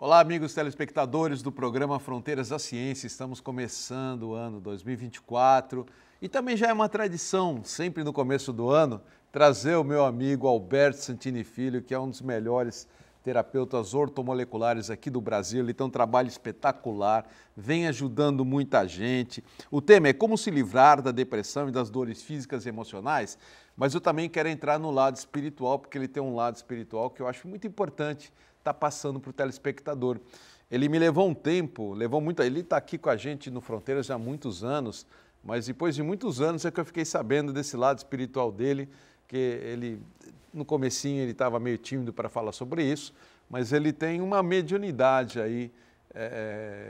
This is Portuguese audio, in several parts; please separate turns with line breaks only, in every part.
Olá, amigos telespectadores do programa Fronteiras da Ciência. Estamos começando o ano 2024 e também já é uma tradição, sempre no começo do ano, trazer o meu amigo Alberto Santini Filho, que é um dos melhores terapeutas ortomoleculares aqui do Brasil. Ele tem um trabalho espetacular, vem ajudando muita gente. O tema é como se livrar da depressão e das dores físicas e emocionais, mas eu também quero entrar no lado espiritual, porque ele tem um lado espiritual que eu acho muito importante estar passando para o telespectador. Ele me levou um tempo, ele está aqui com a gente no Fronteiras já há muitos anos, mas depois de muitos anos é que eu fiquei sabendo desse lado espiritual dele, que ele, no comecinho ele estava meio tímido para falar sobre isso, mas ele tem uma mediunidade aí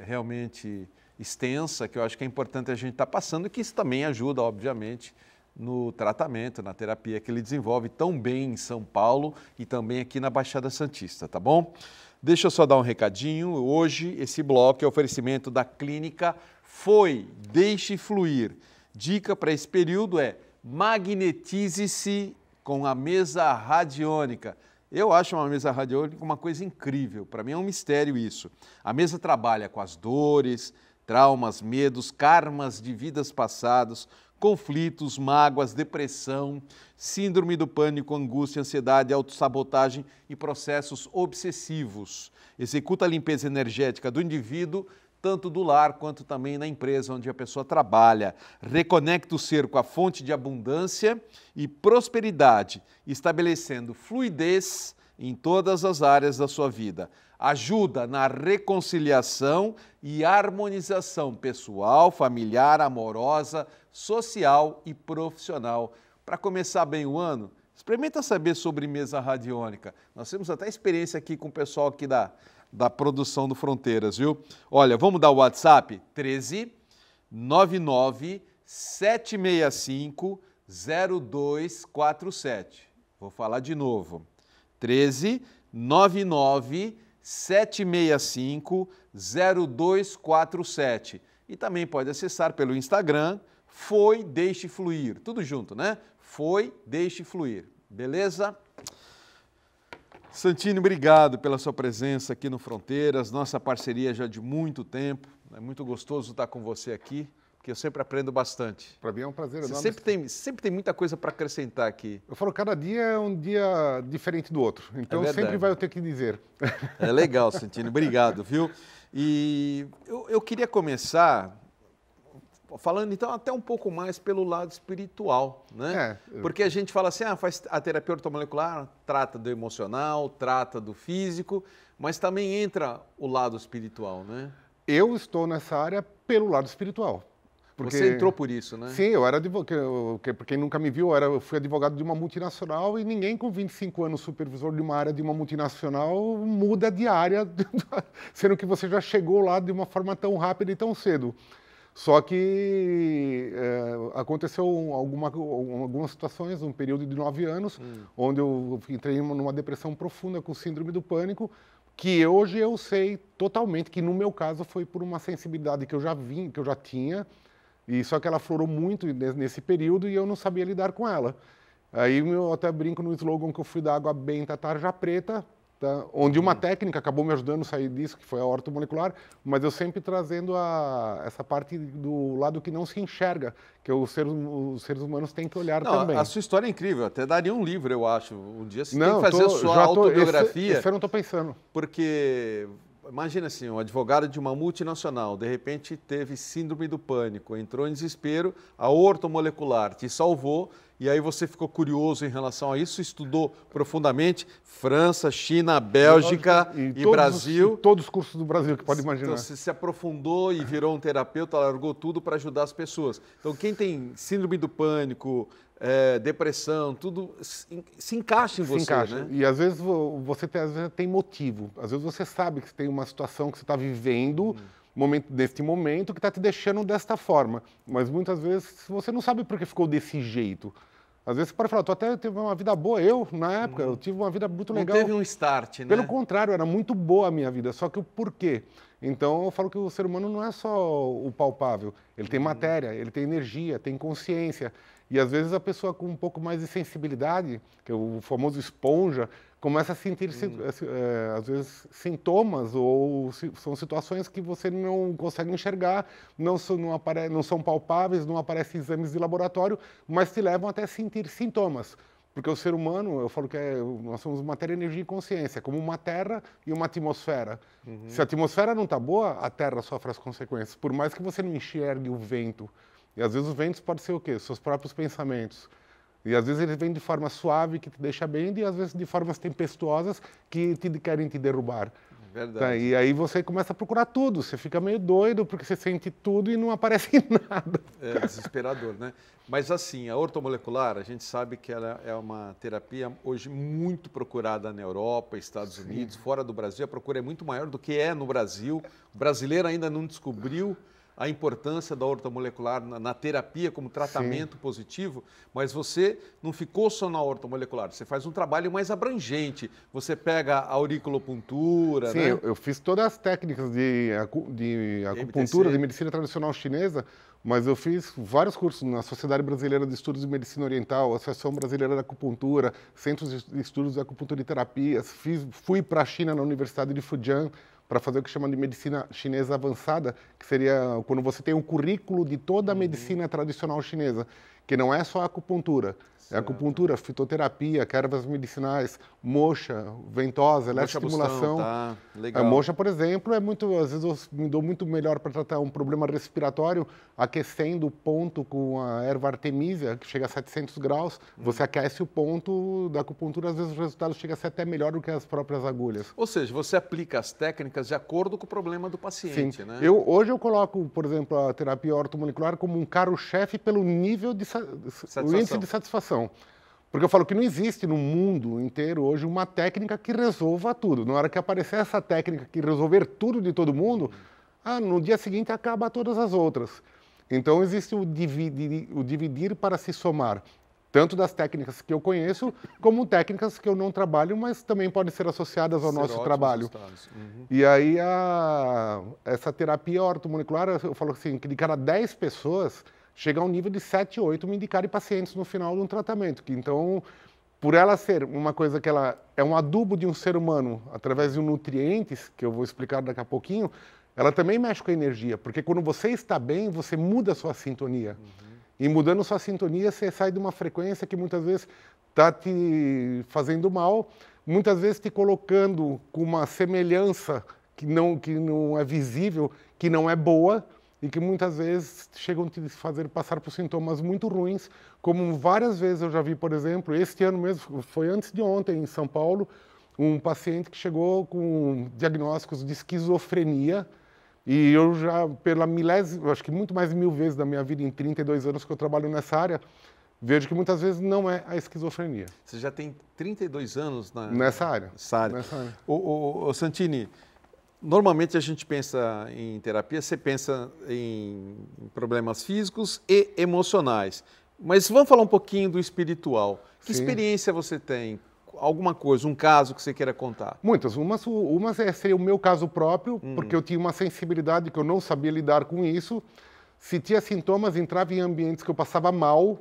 realmente extensa, que eu acho que é importante a gente estar passando, e que isso também ajuda, obviamente, no tratamento, na terapia que ele desenvolve tão bem em São Paulo e também aqui na Baixada Santista, tá bom? Deixa eu só dar um recadinho. Hoje esse bloco é oferecimento da clínica Foi, Deixe Fluir. Dica para esse período é magnetize-se com a mesa radiônica. Eu acho uma mesa radiônica uma coisa incrível, para mim é um mistério isso. A mesa trabalha com as dores, traumas, medos, karmas de vidas passadas, conflitos, mágoas, depressão, síndrome do pânico, angústia, ansiedade, autossabotagem e processos obsessivos. Executa a limpeza energética do indivíduo, tanto do lar quanto também na empresa onde a pessoa trabalha. Reconecta o ser com a fonte de abundância e prosperidade, estabelecendo fluidez em todas as áreas da sua vida. Ajuda na reconciliação e harmonização pessoal, familiar, amorosa, social e profissional. Para começar bem o ano, experimenta saber sobre mesa radiônica. Nós temos até experiência aqui com o pessoal aqui da produção do Fronteiras, viu? Olha, vamos dar o WhatsApp? 13 99 765 0247. Vou falar de novo. 13 99 765 0247. E também pode acessar pelo Instagram, Foi, Deixe Fluir. Tudo junto, né? Foi, Deixe Fluir. Beleza? Santini, obrigado pela sua presença aqui no Fronteiras, nossa parceria já de muito tempo. É muito gostoso estar com você aqui, porque eu sempre aprendo bastante.
Para mim é um prazer enorme.
Você sempre tem muita coisa para acrescentar aqui.
Eu falo, cada dia é um dia diferente do outro, então sempre vai eu ter que dizer.
É legal, Santini, obrigado, viu? E eu queria começar falando então até um pouco mais pelo lado espiritual, né? Porque a gente fala assim, faz a terapia ortomolecular, trata do emocional, trata do físico, mas também entra o lado espiritual, né?
Eu estou nessa área pelo lado espiritual. Porque...
Você entrou por isso, né?
Sim, eu era advogado, para quem nunca me viu, eu fui advogado de uma multinacional e ninguém com 25 anos supervisor de uma área de uma multinacional muda de área, sendo que você já chegou lá de uma forma tão rápida e tão cedo. Só que aconteceu algumas situações, um período de 9 anos, onde eu entrei numa depressão profunda com síndrome do pânico, que hoje eu sei totalmente que no meu caso foi por uma sensibilidade que eu já tinha, e só que ela aflorou muito nesse período e eu não sabia lidar com ela. Aí eu até brinco no slogan que eu fui da água benta, tarja preta, tá? Onde uma técnica acabou me ajudando a sair disso, que foi a ortomolecular, mas eu sempre trazendo essa parte do lado que não se enxerga, que os seres humanos têm que olhar também.
A sua história é incrível, até daria um livro, eu acho. Um dia você tem que fazer a sua autobiografia.
Esse eu não estou pensando.
Porque... imagina assim, um advogado de uma multinacional, de repente teve síndrome do pânico, entrou em desespero, a ortomolecular te salvou, e aí você ficou curioso em relação a isso, estudou profundamente França, China, Bélgica e Brasil.
Todos os cursos do Brasil que pode imaginar.
Então você se aprofundou e virou um terapeuta, largou tudo para ajudar as pessoas. Então quem tem síndrome do pânico, depressão, tudo se encaixa em você, né?
E às vezes você tem motivo. Às vezes você sabe que tem uma situação que você está vivendo neste momento que está te deixando desta forma. Mas muitas vezes você não sabe por que ficou desse jeito. Às vezes você pode falar, tu até teve uma vida boa. Eu, na época, eu tive uma vida muito legal.
Não teve um start, né?
Pelo contrário, era muito boa a minha vida, só que o porquê? Então eu falo que o ser humano não é só o palpável. Ele tem matéria, ele tem energia, tem consciência. E às vezes a pessoa com um pouco mais de sensibilidade, que é o famoso esponja, começa a sentir, às vezes, sintomas ou são situações que você não consegue enxergar, não são palpáveis, não aparecem exames de laboratório, mas te levam até a sentir sintomas. Porque o ser humano, eu falo que nós somos matéria, energia e consciência, como uma terra e uma atmosfera. Se a atmosfera não está boa, a terra sofre as consequências. Por mais que você não enxergue o vento. E às vezes os ventos podem ser o quê? Seus próprios pensamentos. E às vezes eles vêm de forma suave, que te deixa bem, e às vezes de formas tempestuosas, que querem te derrubar.
Verdade.
Tá? E aí você começa a procurar tudo, você fica meio doido, porque você sente tudo e não aparece nada.
É desesperador, né? Mas assim, a ortomolecular, a gente sabe que ela é uma terapia hoje muito procurada na Europa, Estados Unidos, fora do Brasil. A procura é muito maior do que é no Brasil. O brasileiro ainda não descobriu a importância da ortomolecular na terapia como tratamento positivo, mas você não ficou só na ortomolecular, você faz um trabalho mais abrangente. Você pega a auriculopuntura,
Sim,
né?
eu fiz todas as técnicas de acupuntura, de medicina tradicional chinesa, mas eu fiz vários cursos na Sociedade Brasileira de Estudos de Medicina Oriental, Associação Brasileira da Acupuntura, Centros de Estudos de Acupuntura e Terapias. Fui para a China, na Universidade de Fujian, para fazer o que chamam de medicina chinesa avançada, que seria quando você tem um currículo de toda a medicina tradicional chinesa, que não é só a acupuntura. É acupuntura, fitoterapia, ervas medicinais, moxa, ventosa, eletroestimulação.
Tá, legal.
A moxa, por exemplo, às vezes eu me dou muito melhor para tratar um problema respiratório, aquecendo o ponto com a erva artemisia, que chega a 700 graus. Você aquece o ponto da acupuntura, às vezes o resultado chega a ser até melhor do que as próprias agulhas.
Ou seja, você aplica as técnicas de acordo com o problema do paciente,
Sim.
né?
Hoje eu coloco, por exemplo, a terapia ortomolecular como um carro-chefe pelo nível de o índice de satisfação. Porque eu falo que não existe no mundo inteiro hoje uma técnica que resolva tudo. Na hora que aparecer essa técnica que resolver tudo de todo mundo, no dia seguinte acaba todas as outras. Então existe o dividir para se somar. Tanto das técnicas que eu conheço, como técnicas que eu não trabalho, mas também podem ser associadas ao nosso trabalho. E aí, essa terapia ortomolecular, eu falo assim, que de cada 10 pessoas, chega a um nível de 7, 8 me indicarem pacientes no final de um tratamento. Então, por ela ser uma coisa que ela é um adubo de um ser humano, através de nutrientes, que eu vou explicar daqui a pouquinho, ela também mexe com a energia, porque quando você está bem, você muda a sua sintonia. E mudando sua sintonia, você sai de uma frequência que muitas vezes está te fazendo mal, muitas vezes te colocando com uma semelhança que não é visível, que não é boa, e que muitas vezes chegam a te fazer passar por sintomas muito ruins, como várias vezes eu já vi, por exemplo, este ano mesmo, foi antes de ontem, em São Paulo, um paciente que chegou com diagnósticos de esquizofrenia, e eu já, pela milésima, acho que muito mais de 1000 vezes da minha vida, em 32 anos que eu trabalho nessa área, vejo que muitas vezes não é a esquizofrenia.
Você já tem 32 anos
nessa área.
Nessa área. Ô Santini, normalmente a gente pensa em terapia, você pensa em problemas físicos e emocionais. Mas vamos falar um pouquinho do espiritual. Que experiência você tem? Alguma coisa, um caso que você queira contar?
Muitas. Umas seria o meu caso próprio, porque eu tinha uma sensibilidade que eu não sabia lidar com isso. Se tinha sintomas, entrava em ambientes que eu passava mal.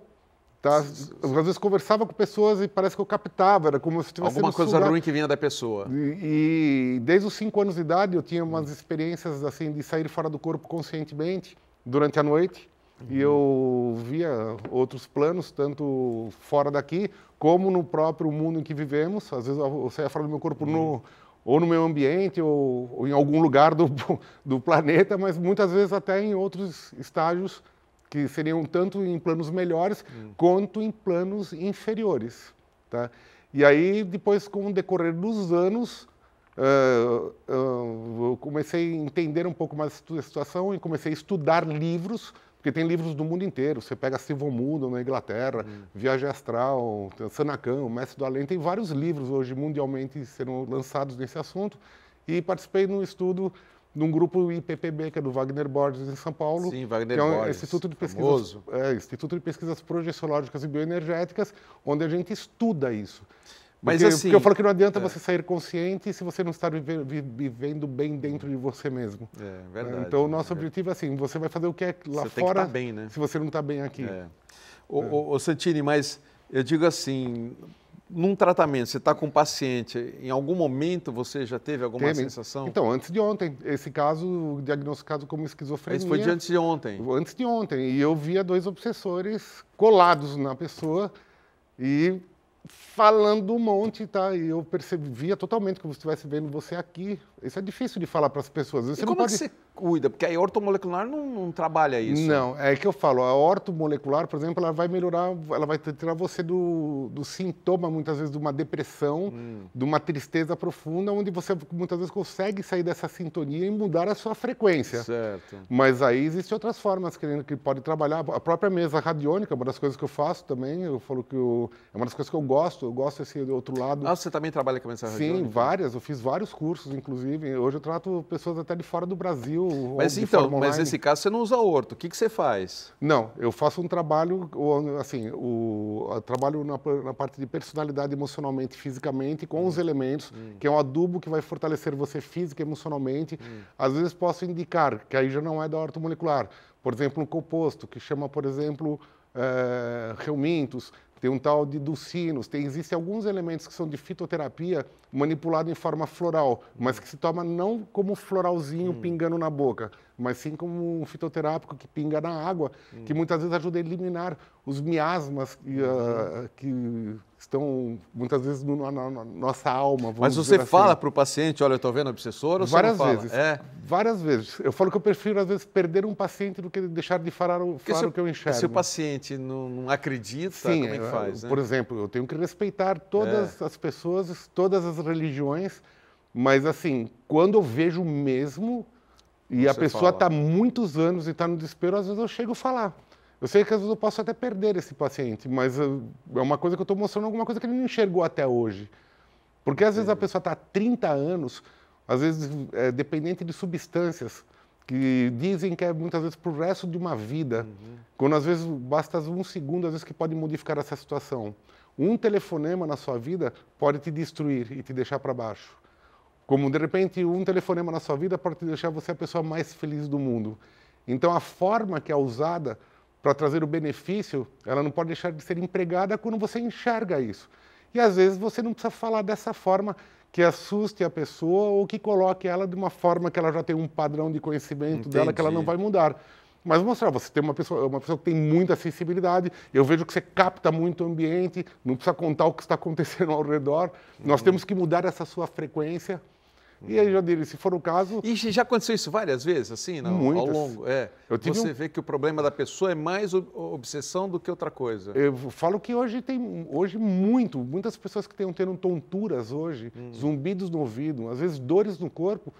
Tá? Às vezes conversava com pessoas e parece que eu captava, era como se tivesse
alguma coisa ruim que vinha da pessoa.
E desde os 5 anos de idade eu tinha umas experiências assim de sair fora do corpo conscientemente durante a noite. E eu via outros planos, tanto fora daqui, como no próprio mundo em que vivemos. Às vezes eu saía fora do meu corpo ou no meu ambiente, ou em algum lugar do planeta, mas muitas vezes até em outros estágios que seriam tanto em planos melhores quanto em planos inferiores. Tá? E aí, depois, com o decorrer dos anos, eu comecei a entender um pouco mais a situação e comecei a estudar livros, porque tem livros do mundo inteiro. Você pega Stephen Moodle na Inglaterra, Viagem Astral, Sanacan, o Mestre do Além. Tem vários livros hoje mundialmente sendo lançados nesse assunto. E participei num estudo num grupo IPPB, que é do Wagner Borges, em São Paulo.
Sim, Wagner
que é um
Borges,
Instituto de Instituto de Pesquisas Projeciológicas e Bioenergéticas, onde a gente estuda isso. Porque eu falo que não adianta você sair consciente se você não está vivendo bem dentro de você mesmo.
É verdade.
Então, o nosso objetivo é assim, você vai fazer o que é lá fora,
tem que bem, né?
Se você não está bem aqui.
Ô Santini, mas eu digo assim, num tratamento, você está com um paciente, em algum momento você já teve alguma sensação?
Então, antes de ontem, esse caso diagnosticado como esquizofrenia.
Isso foi de antes de ontem?
Antes de ontem. E eu via 2 obsessores colados na pessoa e falando um monte, tá? E eu via totalmente como se estivesse vendo você aqui. Isso é difícil de falar para as pessoas. Você
e como é que você cuida? Porque a ortomolecular não trabalha isso.
Não, é que eu falo, a ortomolecular, por exemplo, ela vai melhorar, ela vai tirar você do sintoma, muitas vezes, de uma depressão, de uma tristeza profunda, onde você muitas vezes consegue sair dessa sintonia e mudar a sua frequência.
Certo.
Mas aí existem outras formas que pode trabalhar. A própria mesa radiônica, uma das coisas que eu faço também, eu falo que é uma das coisas que eu gosto desse outro lado.
Ah, você também trabalha com a mesa radiônica?
Sim, várias, eu fiz vários cursos, inclusive. Hoje eu trato pessoas até de fora do Brasil.
Mas então, mas nesse caso você não usa orto, o que você faz?
Não, eu faço um trabalho, assim, eu trabalho na parte de personalidade emocionalmente e fisicamente com os elementos, que é um adubo que vai fortalecer você física e emocionalmente. Às vezes posso indicar, que aí já não é da ortomolecular, por exemplo, um composto que chama, por exemplo, reumintos, tem um tal de dulcinos, existem alguns elementos que são de fitoterapia manipulado em forma floral, mas que se toma não como floralzinho pingando na boca, mas sim como um fitoterápico que pinga na água, que muitas vezes ajuda a eliminar os miasmas que estão muitas vezes na nossa alma.
Mas você fala para o paciente, olha, eu estou vendo obsessor, ou
várias
você não
vezes,
fala?
várias vezes. Eu falo que eu prefiro, às vezes, perder um paciente do que deixar de falar o que eu enxergo.
Se o paciente não acredita,
sim,
como é que faz?
Por exemplo, eu tenho que respeitar todas as pessoas, todas as religiões, mas, assim, quando eu vejo mesmo, e a pessoa está há muitos anos e está no desespero, às vezes eu chego a falar. Eu sei que às vezes eu posso até perder esse paciente, mas é uma coisa que eu estou mostrando, alguma coisa que ele não enxergou até hoje. Porque às vezes a pessoa está há 30 anos, às vezes é dependente de substâncias, que dizem que é muitas vezes para o resto de uma vida, quando às vezes basta um segundo, às vezes que pode modificar essa situação. Um telefonema na sua vida pode te destruir e te deixar para baixo. Como, de repente, um telefonema na sua vida pode te deixar você a pessoa mais feliz do mundo. Então, a forma que é usada para trazer o benefício, ela não pode deixar de ser empregada quando você enxerga isso. E, às vezes, você não precisa falar dessa forma que assuste a pessoa ou que coloque ela de uma forma que ela já tem um padrão de conhecimento dela que ela não vai mudar. Mas mostrar, você tem uma pessoa que tem muita sensibilidade, eu vejo que você capta muito o ambiente, não precisa contar o que está acontecendo ao redor, nós temos que mudar essa sua frequência. E aí, Jadir, se for o caso...
E já aconteceu isso várias vezes, assim, não?
Muitas.
Ao longo? Você vê que o problema da pessoa é mais obsessão do que outra coisa.
Eu falo que hoje tem muitas pessoas que estão tendo tonturas hoje, zumbidos no ouvido, às vezes dores no corpo,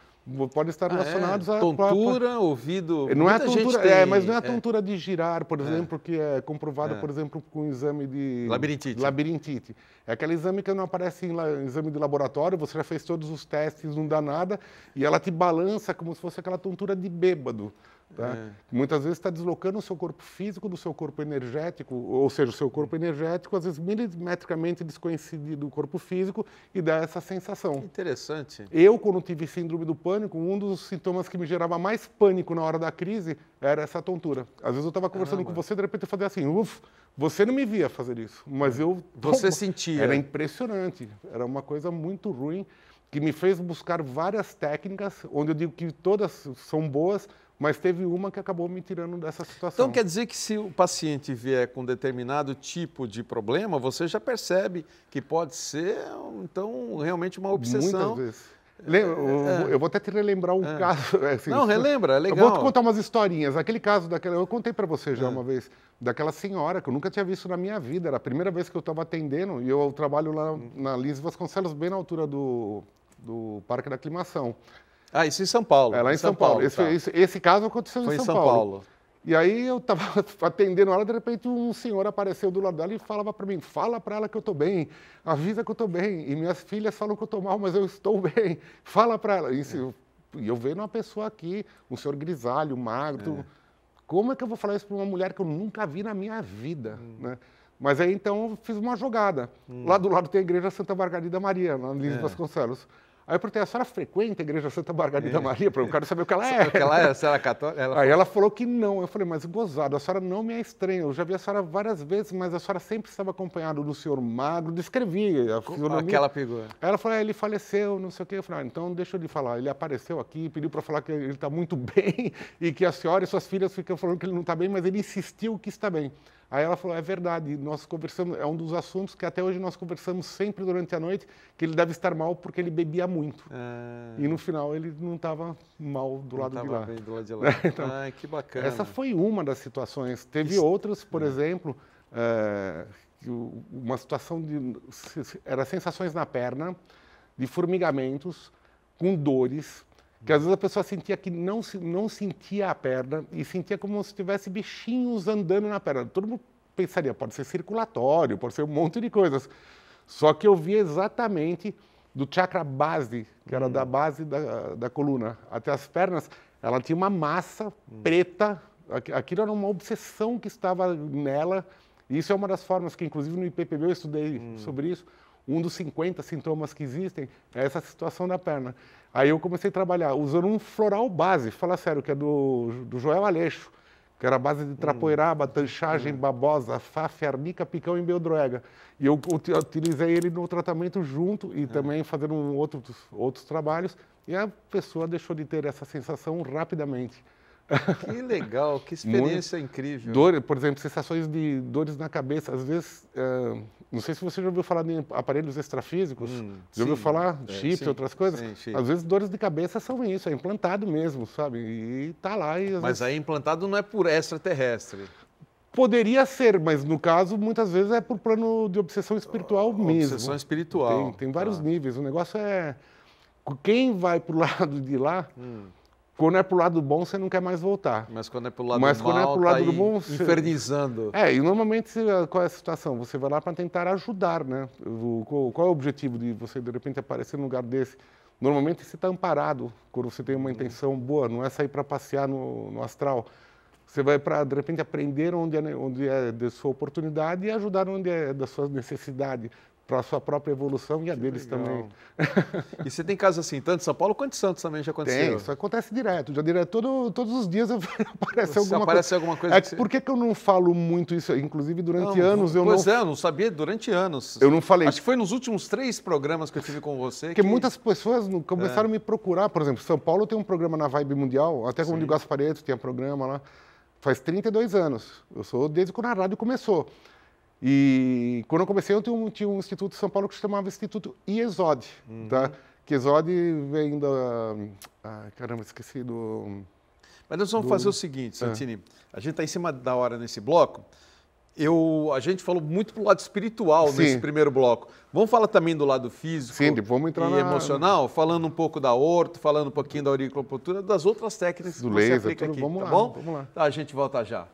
podem estar relacionados a...
Tontura, ouvido...
Não é a tontura, mas não é a tontura de girar, por exemplo, que é comprovada, por exemplo, com o exame de... Labirintite. É aquele exame que não aparece em exame de laboratório, você já fez todos os testes, não dá nada, e ela te balança como se fosse aquela tontura de bêbado. Tá? Muitas vezes está deslocando o seu corpo físico do seu corpo energético, ou seja, o seu corpo energético, às vezes milimetricamente desconhecido do corpo físico, e dá essa sensação.
Interessante.
Eu, quando tive síndrome do pânico, um dos sintomas que me gerava mais pânico na hora da crise era essa tontura. Às vezes eu estava conversando com você, de repente eu fazia assim, você não me via fazer isso, mas eu...
Você sentia.
Era impressionante, era uma coisa muito ruim, que me fez buscar várias técnicas, onde eu digo que todas são boas, mas teve uma que acabou me tirando dessa situação.
Então quer dizer que se o paciente vier com determinado tipo de problema, você já percebe que pode ser, então, realmente uma obsessão.
Muitas vezes. Eu vou até te relembrar um caso. Assim,
não, relembra, é legal.
Eu vou te contar umas historinhas. Aquele caso eu contei para você já uma vez, daquela senhora que eu nunca tinha visto na minha vida. Era a primeira vez que eu estava atendendo, e eu trabalho lá na Lins Vasconcelos, bem na altura do Parque da Aclimação.
Ah, isso em São Paulo.
É lá em São Paulo. Esse caso aconteceu
Foi
em São Paulo. E aí eu estava atendendo ela, de repente um senhor apareceu do lado dela e falava para mim, fala para ela que eu estou bem, avisa que eu estou bem. E minhas filhas falam que eu estou mal, mas eu estou bem. Fala para ela. E eu vendo uma pessoa aqui, um senhor grisalho, magro. Como é que eu vou falar isso para uma mulher que eu nunca vi na minha vida? Né? Mas aí então eu fiz uma jogada. Lá do lado tem a igreja Santa Margarida Maria, na Lins Vasconcelos. Aí eu perguntei, a senhora frequenta a Igreja Santa Margarida Maria? Eu quero saber o que ela é.
O que ela é? Você era católica?
Aí ela falou que não. Eu falei, mas gozado, a senhora não me é estranha. Eu já vi a senhora várias vezes, mas a senhora sempre estava acompanhada do senhor magro. Descrevi a fisionomia.
Aquela figura.
Aí ela falou, ele faleceu, não sei o quê. Eu falei, então deixa eu lhe falar. Ele apareceu aqui, pediu para falar que ele está muito bem e que a senhora e suas filhas ficam falando que ele não está bem, mas ele insistiu que está bem. Aí ela falou, é verdade, nós conversamos, é um dos assuntos que até hoje nós conversamos sempre durante a noite, que ele deve estar mal porque ele bebia muito. E no final ele não estava mal do lado de lá.
Bem do lado de lá.
Então,
que bacana.
essa foi uma das situações. Teve outras, por exemplo, uma situação de... Era sensações na perna, de formigamentos, com dores, que às vezes a pessoa sentia que não sentia a perna e sentia como se tivesse bichinhos andando na perna. Todo mundo pensaria, pode ser circulatório, pode ser um monte de coisas. Só que eu via exatamente do chakra base, que era da base da coluna, até as pernas, ela tinha uma massa preta, aquilo era uma obsessão que estava nela. E isso é uma das formas que, inclusive, no IPPB eu estudei sobre isso. Um dos 50 sintomas que existem é essa situação da perna. Aí eu comecei a trabalhar usando um floral base, fala sério, que é do Joel Aleixo, que era a base de trapoeraba, tanchagem, babosa, fáfia, arnica, picão e beldroega. E eu utilizei ele no tratamento junto e também fazendo outros trabalhos. E a pessoa deixou de ter essa sensação rapidamente.
Que legal, que experiência incrível.
Por exemplo, sensações de dores na cabeça. Às vezes, não sei se você já ouviu falar em aparelhos extrafísicos. Já ouviu falar? Chips e outras coisas?
Sim.
Às vezes, dores de cabeça são isso, é implantado mesmo, sabe? E tá lá.
Mas aí implantado não é por extraterrestre.
Poderia ser, mas no caso, muitas vezes é por plano de obsessão espiritual mesmo.
Obsessão espiritual.
Tem vários níveis. O negócio é... Quem vai pro lado de lá... Quando é pro lado bom, você não quer mais voltar.
Mas quando é pro lado do bom, infernizando.
E normalmente, qual é a situação? Você vai lá para tentar ajudar, né? Qual é o objetivo de você, de repente, aparecer num lugar desse? Normalmente, você está amparado quando você tem uma intenção boa, não é sair para passear no astral. Você vai para, de repente, aprender onde é da sua oportunidade e ajudar onde é da sua necessidade, para a sua própria evolução e a deles também.
E você tem casos assim, tanto em São Paulo quanto em Santos também já aconteceu?
Tem, isso acontece direto. Todos os dias aparece alguma coisa. Por que eu não falo muito isso? Inclusive, durante anos eu
eu não sabia, durante anos.
Eu não falei.
Acho que foi nos últimos 3 programas que eu tive com você.
Porque muitas pessoas começaram a me procurar. Por exemplo, São Paulo tem um programa na Vibe Mundial, até como o de Gaspareto tinha programa lá. Faz 32 anos. Eu sou desde quando a rádio começou. E quando eu comecei, eu tinha um instituto em São Paulo que se chamava Instituto IESOD, tá? Que IESOD vem da... caramba, esqueci do...
Mas nós vamos fazer o seguinte, Santini. A gente está em cima da hora nesse bloco. A gente falou muito pro lado espiritual nesse primeiro bloco. Vamos falar também do lado físico
vamos entrar
e emocional, falando um pouco da orto, falando um pouquinho da auriculopuntura, das outras técnicas que você aplica aqui,
vamos
tá
lá,
bom?
Vamos lá.
Tá, a gente volta já.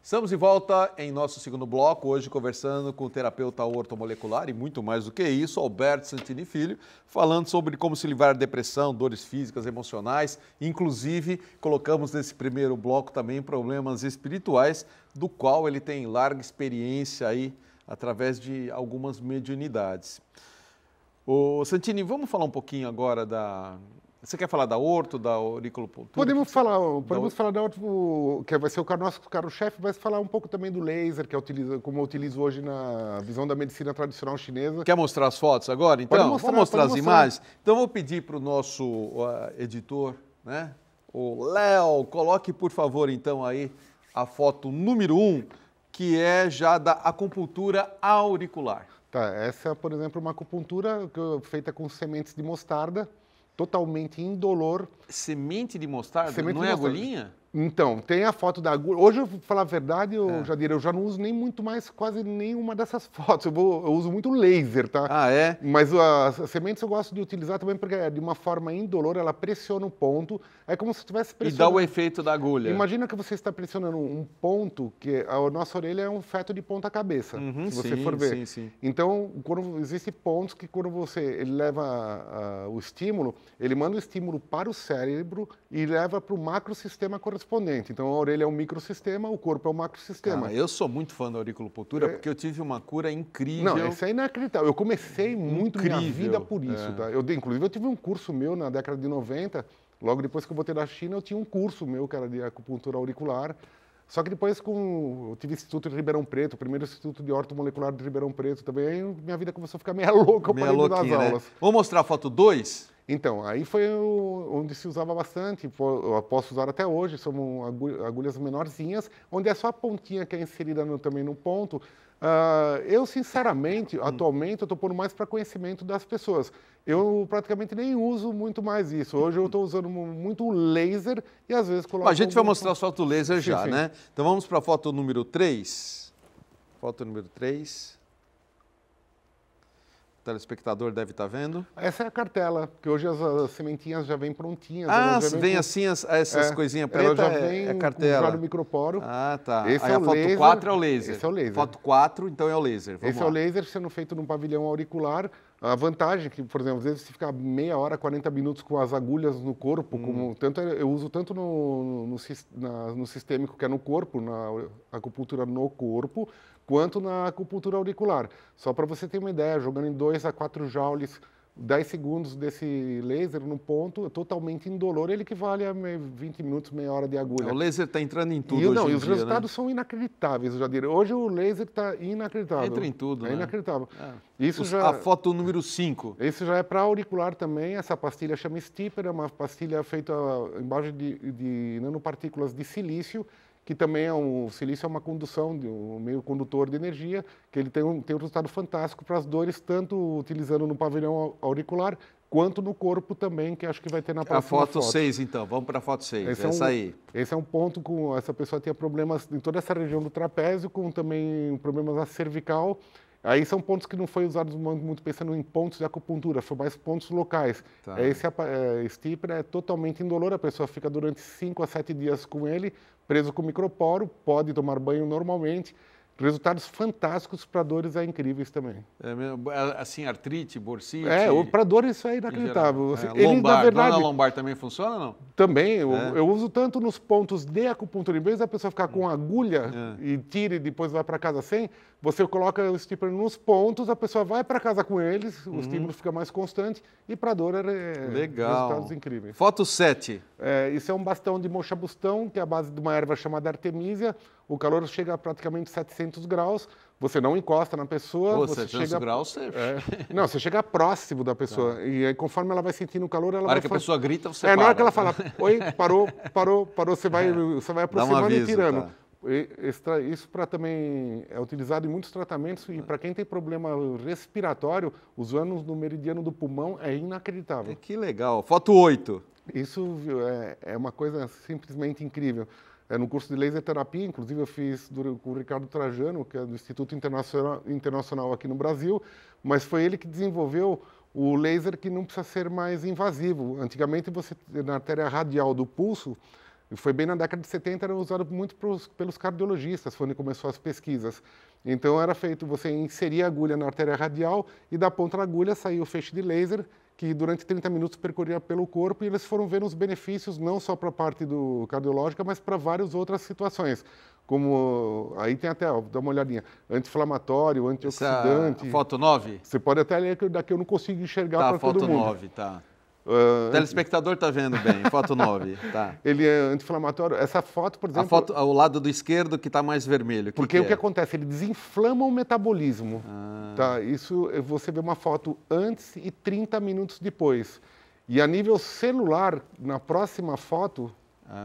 Estamos de volta em nosso segundo bloco, hoje conversando com o terapeuta ortomolecular e muito mais do que isso, Alberto Santini Filho, falando sobre como se livrar da depressão, dores físicas, emocionais, inclusive colocamos nesse primeiro bloco também problemas espirituais, do qual ele tem larga experiência aí através de algumas mediunidades. Ô Santini, vamos falar um pouquinho agora da... Você quer falar da orto, da auriculopuntura?
Podemos falar da orto, que vai ser o nosso carro-chefe, mas falar um pouco também do laser, que como eu utilizo hoje na visão da medicina tradicional chinesa.
Quer mostrar as fotos agora? Então, vamos mostrar as imagens? Então, vou pedir para o nosso editor, né? O Léo, coloque, por favor, então, aí a foto número 1, que é já da acupuntura auricular.
Tá, essa é, por exemplo, uma acupuntura feita com sementes de mostarda, totalmente indolor.
Semente de mostarda? Não é agulhinha?
Então, tem a foto da agulha. Hoje, eu vou falar a verdade, Jadir, eu já não uso nem muito mais quase nenhuma dessas fotos. Eu uso muito laser, tá?
Ah, é?
Mas as sementes eu gosto de utilizar também porque é de uma forma indolor, ela pressiona o ponto. É como se estivesse pressionando.
E dá o efeito da agulha.
Imagina que você está pressionando um ponto, que a nossa orelha é um feto de ponta cabeça, se você for ver.
Sim.
Então, existem pontos que quando ele leva o estímulo, ele manda o estímulo para o cérebro e leva para o macrosistema correspondente. correspondente. Então, a orelha é um microsistema, o corpo é um macrosistema.
Cara, eu sou muito fã da auriculocultura porque eu tive uma cura incrível.
Não, isso é inacreditável. Eu comecei muito minha vida por isso. Tá? Inclusive, eu tive um curso meu na década de 90, logo depois que eu voltei da China, eu tinha um curso meu que era de acupuntura auricular. Só que depois eu tive o Instituto de Ribeirão Preto, o primeiro Instituto de Ortomolecular de Ribeirão Preto também, aí minha vida começou a ficar meio louca, eu parei de dar as aulas.
Vamos mostrar a foto 2?
Então, aí foi onde se usava bastante, eu posso usar até hoje, são agulhas menorzinhas, onde é só a pontinha que é inserida também no ponto. Eu, sinceramente, atualmente, eu estou pondo mais para conhecimento das pessoas. Eu praticamente nem uso muito mais isso. Hoje eu estou usando muito laser e às vezes coloco...
A gente vai mostrar a foto laser já,
sim.
né? Então vamos para a foto número 3. Foto número 3. O telespectador deve estar vendo.
Essa é a cartela, que hoje as sementinhas já vêm prontinhas.
Vem assim essas coisinhas pretas,
ela já vem
é a cartela.
Com o jálio microporo.
Tá.
Esse
aí
é
a
o
foto
laser.
4 é o laser.
Esse é o laser.
Foto 4, então é o laser. Vamos
Esse
lá.
é o laser sendo feito num pavilhão auricular. A vantagem é que, por exemplo, às vezes você fica meia hora, 40 minutos com as agulhas no corpo, eu uso tanto no sistêmico, que é no corpo, na acupuntura no corpo, quanto na acupuntura auricular. Só para você ter uma ideia, jogando em 2 a 4 joules, 10 segundos desse laser no ponto, totalmente indolor, ele equivale a 20 minutos, meia hora de agulha.
O laser está entrando em tudo
E
hoje em
os
dia,
resultados são inacreditáveis, eu já diria. Hoje o laser está inacreditável.
Entra em tudo,
né? Inacreditável.
A foto número 5.
Isso já é para auricular também. Essa pastilha chama Stipper, é uma pastilha feita embaixo de nanopartículas de silício, que também o silício é uma condução, um meio condutor de energia, que ele tem um resultado fantástico para as dores, tanto utilizando no pavilhão auricular, quanto no corpo também, que acho que vai ter na próxima foto.
A foto 6, então. Vamos para a foto 6. Aí.
Esse é um ponto com... Essa pessoa tinha problemas em toda essa região do trapézio, com também problemas na cervical. Aí são pontos que não foi usados muito pensando em pontos de acupuntura, foi mais pontos locais.
Tá.
Esse Stipper é totalmente indolor, a pessoa fica durante 5 a 7 dias com ele, preso com microporo, pode tomar banho normalmente. Resultados fantásticos para dores incríveis também.
Assim, artrite, bursite...
para dores isso é inacreditável.
Lombar, na verdade, lombar também funciona ou não?
Também, eu uso tanto nos pontos de acupuntura, em vez da pessoa ficar com agulha e tira e depois vai para casa sem, você coloca o Stipper nos pontos, a pessoa vai para casa com eles, o estímulo fica mais constante e para dor resultados incríveis.
Foto 7.
Isso é um bastão de moxabustão, que é a base de uma erva chamada artemisia. O calor chega a praticamente 700 graus, você não encosta na pessoa. Você
700 graus,
Não, você chega próximo da pessoa. E aí, conforme ela vai sentindo o calor, ela vai...
Na hora que a pessoa grita, você para.
Na hora que ela fala, oi, parou, você vai aproximando e tirando. Tá. Isso também é utilizado em muitos tratamentos e para quem tem problema respiratório, usando no meridiano do pulmão, é inacreditável.
Que legal. Foto 8.
Isso é uma coisa simplesmente incrível. No curso de laser terapia, inclusive eu fiz com o Ricardo Trajano, que é do Instituto Internacional aqui no Brasil, mas foi ele que desenvolveu o laser que não precisa ser mais invasivo. Antigamente, na artéria radial do pulso, foi bem na década de 70, era usado muito pelos cardiologistas, foi onde começou as pesquisas. Então era feito, você inseria a agulha na artéria radial e da ponta da agulha saía o feixe de laser, que durante 30 minutos percorria pelo corpo, e eles foram vendo os benefícios não só para a parte cardiológica, mas para várias outras situações. Como, aí tem até, dá uma olhadinha, anti-inflamatório, antioxidante.
Foto 9?
Você pode até ler que daqui eu não consigo enxergar para todo mundo.
Foto 9, tá. O telespectador está vendo bem, foto 9, tá.
Ele é anti-inflamatório. Essa foto, por exemplo...
A foto ao lado do esquerdo que está mais vermelho.
Porque o que acontece? Ele desinflama o metabolismo. Tá? Isso, você vê uma foto antes e 30 minutos depois. E a nível celular, na próxima foto...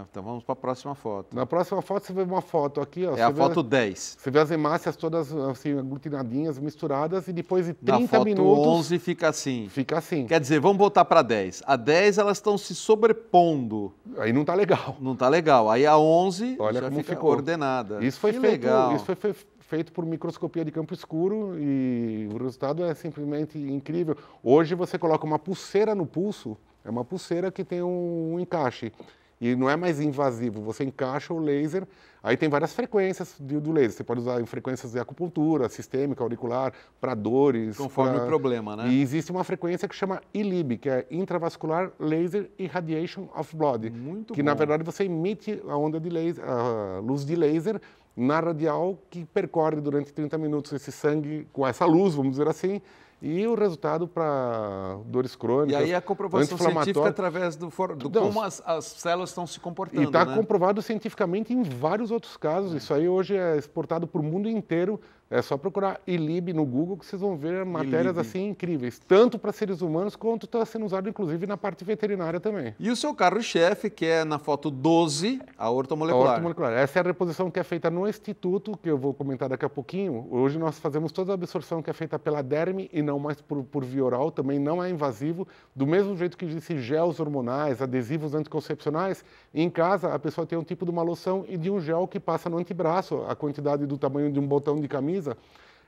então vamos para a próxima foto.
Na próxima foto você vê uma foto aqui, ó.
É a foto 10.
Você vê as hemácias todas assim, aglutinadinhas, misturadas, e depois de 30
minutos... Na foto
minutos...
11 fica assim.
Fica assim.
Quer dizer, vamos voltar para a 10. A 10 elas estão se sobrepondo.
Aí não está legal.
Não está legal. Aí a 11
Olha
já
como
fica
ficou.
Coordenada.
Isso foi
legal.
Isso foi feito por microscopia de campo escuro e o resultado é simplesmente incrível. Hoje você coloca uma pulseira no pulso, é uma pulseira que tem um encaixe. e não é mais invasivo. Você encaixa o laser, aí tem várias frequências do laser. Você pode usar em frequências de acupuntura, sistêmica, auricular, para dores.
Conforme o problema, né?
E existe uma frequência que chama ILIB, que é Intravascular Laser Irradiation of Blood.
Muito
que,
bom.
na verdade, você emite a onda de laser, a luz de laser na radial que percorre durante 30 minutos esse sangue com essa luz, vamos dizer assim, e o resultado para dores crônicas.
E aí a comprovação científica através do como as células estão se comportando.
E está
né?
comprovado cientificamente em vários outros casos. Isso aí hoje é exportado para o mundo inteiro. É só procurar ILIB no Google que vocês vão ver matérias assim incríveis, tanto para seres humanos quanto está sendo usado inclusive na parte veterinária também.
E o seu carro-chefe, que é na foto 12, a ortomolecular.
A ortomolecular. Essa é a reposição que é feita no Instituto, que eu vou comentar daqui a pouquinho. Hoje nós fazemos toda a absorção que é feita pela derme e não mais por via oral, também não é invasivo. Do mesmo jeito que existem gels hormonais, adesivos anticoncepcionais, em casa a pessoa tem um tipo de uma loção e de um gel que passa no antebraço, a quantidade do tamanho de um botão de camisa.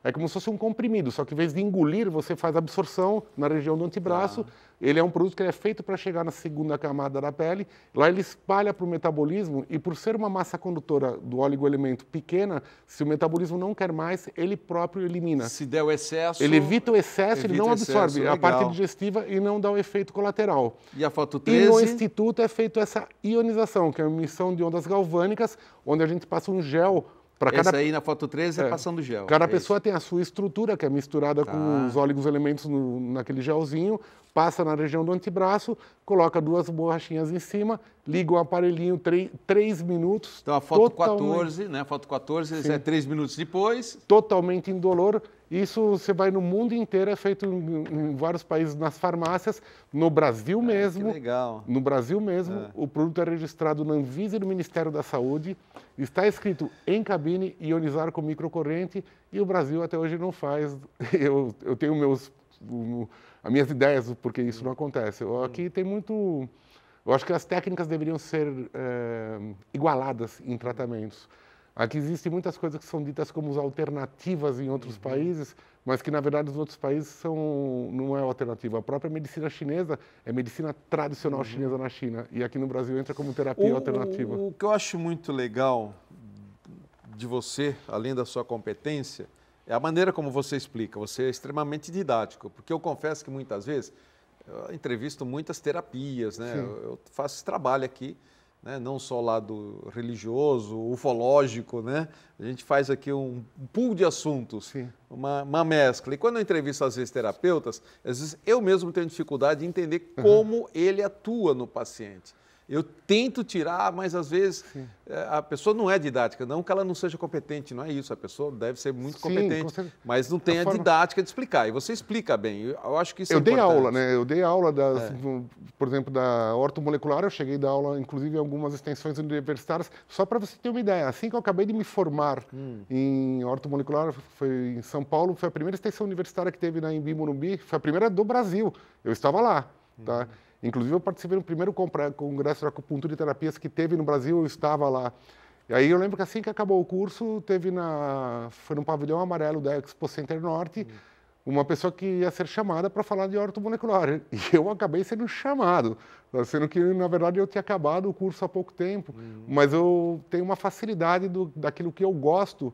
É como se fosse um comprimido, só que em vez de engolir, você faz absorção na região do antebraço. Ele é um produto que é feito para chegar na segunda camada da pele. Lá ele espalha para o metabolismo e por ser uma massa condutora do oligoelemento pequena, se o metabolismo não quer mais, ele próprio elimina.
Se der o excesso...
Ele evita o excesso, ele não absorve a parte digestiva e não dá o efeito colateral.
E a foto 13?
E no Instituto é feito essa ionização, que é a emissão de ondas galvânicas, onde a gente passa um gel.
Esse aí na foto 13 é passando gel.
Cada pessoa tem a sua estrutura, que é misturada com os oligoelementos naquele gelzinho, passa na região do antebraço, coloca 2 borrachinhas em cima, liga o aparelhinho 3 minutos.
Então a foto 14, né? A foto 14 é 3 minutos depois.
Totalmente indolor. Isso você vai no mundo inteiro, é feito em vários países, nas farmácias. No Brasil mesmo.
Que legal.
No Brasil mesmo, o produto é registrado na Anvisa e no Ministério da Saúde. Está escrito em cabine, ionizar com microcorrente, e o Brasil até hoje não faz. Eu tenho as minhas ideias do porquê isso não acontece. Aqui tem muito... Eu acho que as técnicas deveriam ser igualadas em tratamentos. Aqui existem muitas coisas que são ditas como alternativas em outros países, mas que, na verdade, os outros países não é alternativa. A própria medicina chinesa é medicina tradicional chinesa na China, e aqui no Brasil entra como terapia alternativa.
O que eu acho muito legal de você, além da sua competência, é a maneira como você explica. Você é extremamente didático, porque eu confesso que muitas vezes eu entrevisto muitas terapias, né? Eu faço esse trabalho aqui, né? Não só o lado religioso, ufológico, né? A gente faz aqui um pool de assuntos, uma mescla. E quando eu entrevisto, às vezes, terapeutas, às vezes eu mesmo tenho dificuldade de entender como ele atua no paciente. Eu tento tirar, mas às vezes a pessoa não é didática, não que ela não seja competente, não é isso, a pessoa deve ser muito competente, mas não tem a didática de explicar, e você explica bem, eu acho que isso é importante.
Eu dei aula, né? Eu dei aula, por exemplo, da ortomolecular, eu cheguei a dar aula, inclusive, em algumas extensões universitárias, só para você ter uma ideia, assim que eu acabei de me formar em ortomolecular, foi em São Paulo, foi a primeira extensão universitária que teve na Embi Morumbi, foi a primeira do Brasil, eu estava lá, tá? Inclusive, eu participei do primeiro congresso de acupuntura e terapias que teve no Brasil, eu estava lá. E aí eu lembro que assim que acabou o curso, foi no pavilhão amarelo da Expo Center Norte, uma pessoa que ia ser chamada para falar de ortomolecular. E eu acabei sendo chamado, sendo que, na verdade, eu tinha acabado o curso há pouco tempo. Mas eu tenho uma facilidade daquilo que eu gosto.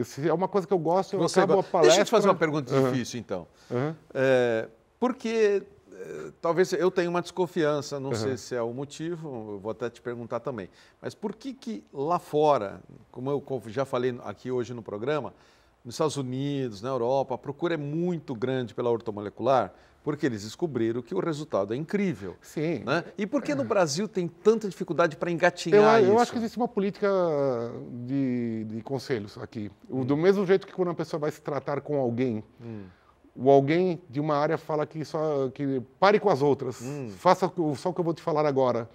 Se é uma coisa que eu gosto, eu acabo a palestra...
Deixa eu te fazer uma pergunta difícil, então. Porque... talvez eu tenha uma desconfiança, não sei se é o motivo, eu vou até te perguntar também. Mas por que lá fora, como eu já falei aqui hoje no programa, nos Estados Unidos, na Europa, a procura é muito grande pela ortomolecular, porque eles descobriram que o resultado é incrível.
Sim.
Né? E por que no Brasil tem tanta dificuldade para engatinhar isso?
Eu acho que existe uma política de conselhos aqui. Do mesmo jeito que quando a pessoa vai se tratar com alguém, o alguém de uma área fala que pare com as outras, faça só o que eu vou te falar agora.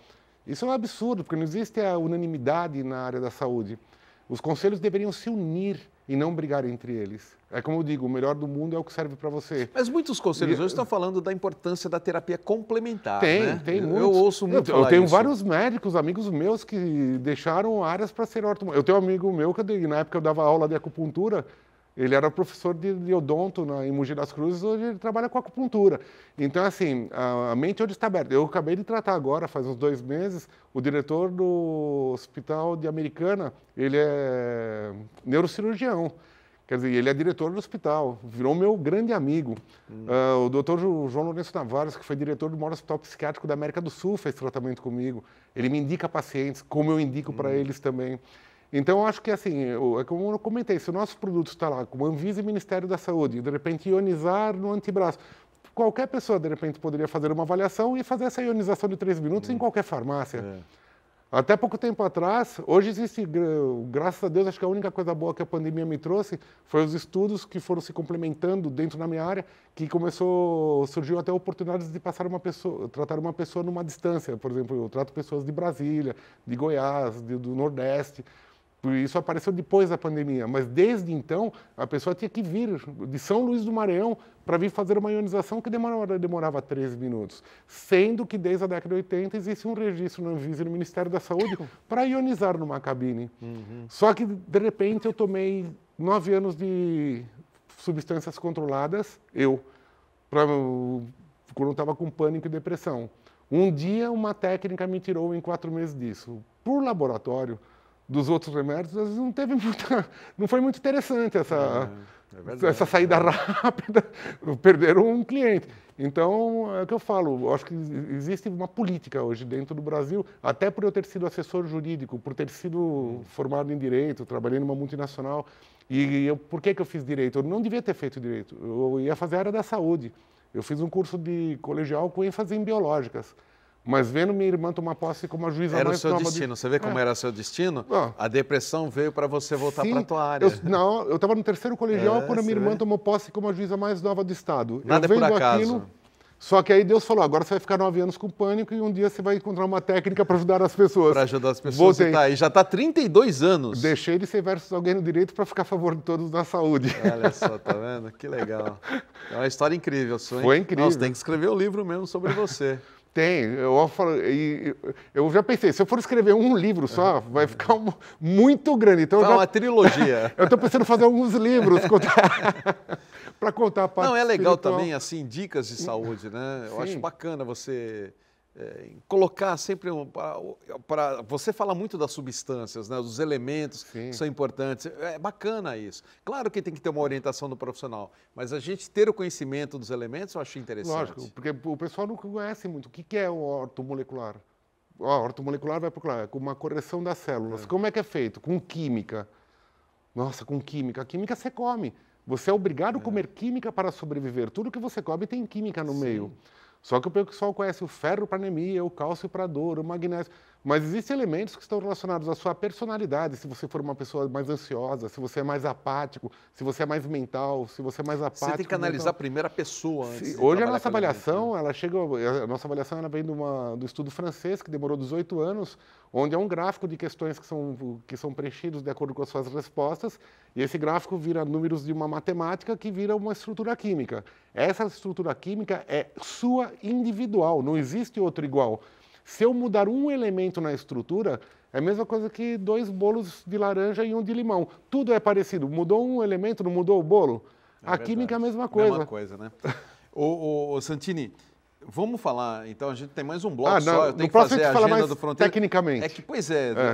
Isso é um absurdo, porque não existe a unanimidade na área da saúde. Os conselhos deveriam se unir e não brigar entre eles. É como eu digo, o melhor do mundo é o que serve para você.
Mas muitos conselhos hoje estão falando da importância da terapia complementar,
tem,
né?
Tem muitos.
Eu ouço muito falar
Eu tenho
isso.
vários médicos, amigos meus, que deixaram áreas para ser ortomolecular. Eu tenho um amigo meu que, na época eu dava aula de acupuntura, Ele era professor de odonto em Mogi das Cruzes, hoje ele trabalha com acupuntura. Então, assim, a mente hoje está aberta. Eu acabei de tratar agora, faz uns 2 meses, o diretor do Hospital de Americana, ele é neurocirurgião. Quer dizer, ele é diretor do hospital, virou meu grande amigo. O doutor João Lourenço Tavares, que foi diretor do maior hospital psiquiátrico da América do Sul, fez tratamento comigo. Ele me indica pacientes, como eu indico para eles também. Então, eu acho que, assim, é como eu comentei, se o nosso produto está lá, como Anvisa e Ministério da Saúde, de repente ionizar no antebraço, qualquer pessoa, de repente, poderia fazer uma avaliação e fazer essa ionização de 3 minutos em qualquer farmácia. Até pouco tempo atrás, hoje existe, graças a Deus, acho que a única coisa boa que a pandemia me trouxe foi os estudos que foram se complementando dentro da minha área, que surgiu até oportunidades de tratar uma pessoa numa distância. Por exemplo, eu trato pessoas de Brasília, de Goiás, do Nordeste. Isso apareceu depois da pandemia, mas desde então a pessoa tinha que vir de São Luís do Maranhão para vir fazer uma ionização que demorava 13 minutos, sendo que desde a década de 80 existe um registro na Anvisa e no Ministério da Saúde para ionizar numa cabine. Só que, de repente, eu tomei 9 anos de substâncias controladas, quando eu estava com pânico e depressão. Um dia, uma técnica me tirou em 4 meses disso. Por laboratório, dos outros remédios, não foi muito interessante essa saída rápida, perderam um cliente. Então, é o que eu falo, eu acho que existe uma política hoje dentro do Brasil, até por eu ter sido assessor jurídico, por ter sido formado em direito, trabalhei numa multinacional, por que eu fiz direito? Eu não devia ter feito direito, eu ia fazer a área da saúde. Eu fiz um curso de colegial com ênfase em biológicas. Mas vendo minha irmã tomar posse como a juíza
era
mais
nova... Era o seu
destino.
Você vê como era o seu destino? A depressão veio para você voltar para a tua área.
Eu estava no 3º colegial quando a minha irmã tomou posse como a juíza mais nova do estado.
Nada é por acaso.
Só que aí Deus falou, agora você vai ficar 9 anos com pânico e um dia você vai encontrar uma técnica para ajudar as pessoas.
Para ajudar as pessoas. E já está 32 anos.
Deixei de ser versus alguém no direito para ficar a favor de todos na saúde.
Olha só, tá vendo? Que legal. É uma história incrível sua, hein?
Foi incrível.
Nossa, tem que escrever um livro mesmo sobre você.
Tem, eu já pensei, se eu for escrever um livro só, vai ficar muito grande. Então,
uma trilogia.
Eu estou pensando em fazer alguns livros para contar a parte
Não, é legal
espiritual.
também, assim, dicas de saúde, né? Eu
Sim.
acho bacana você colocar sempre... Você fala muito das substâncias, né? Dos elementos que são importantes. É bacana isso. Claro que tem que ter uma orientação do profissional, mas a gente ter o conhecimento dos elementos eu acho interessante.
Lógico, porque o pessoal não conhece muito. O que é o ortomolecular? O ortomolecular vai procurar com uma correção das células. Como é que é feito? Com química. Nossa, com química. A química você come. Você é obrigado a comer química para sobreviver. Tudo que você come tem química no meio. Só que o pessoal conhece o ferro para anemia, o cálcio para dor, o magnésio. Mas existem elementos que estão relacionados à sua personalidade, se você for uma pessoa mais ansiosa, se você é mais apático, se você é mais mental, se você é mais apático.
Você tem que analisar primeiro a pessoa antes.
Hoje a nossa avaliação, ela vem do estudo francês, que demorou 18 anos, onde é um gráfico de questões que são preenchidos de acordo com as suas respostas, e esse gráfico vira números de uma matemática que vira uma estrutura química. Essa estrutura química é sua individual, não existe outro igual. Se eu mudar um elemento na estrutura, é a mesma coisa que 2 bolos de laranja e um de limão. Tudo é parecido. Mudou um elemento, não mudou o bolo? A química é a mesma coisa.
Mesma coisa, né? Ô, Santini, vamos falar, então a gente tem mais um bloco só, eu tenho que fazer a agenda do Fronteira.
Tecnicamente.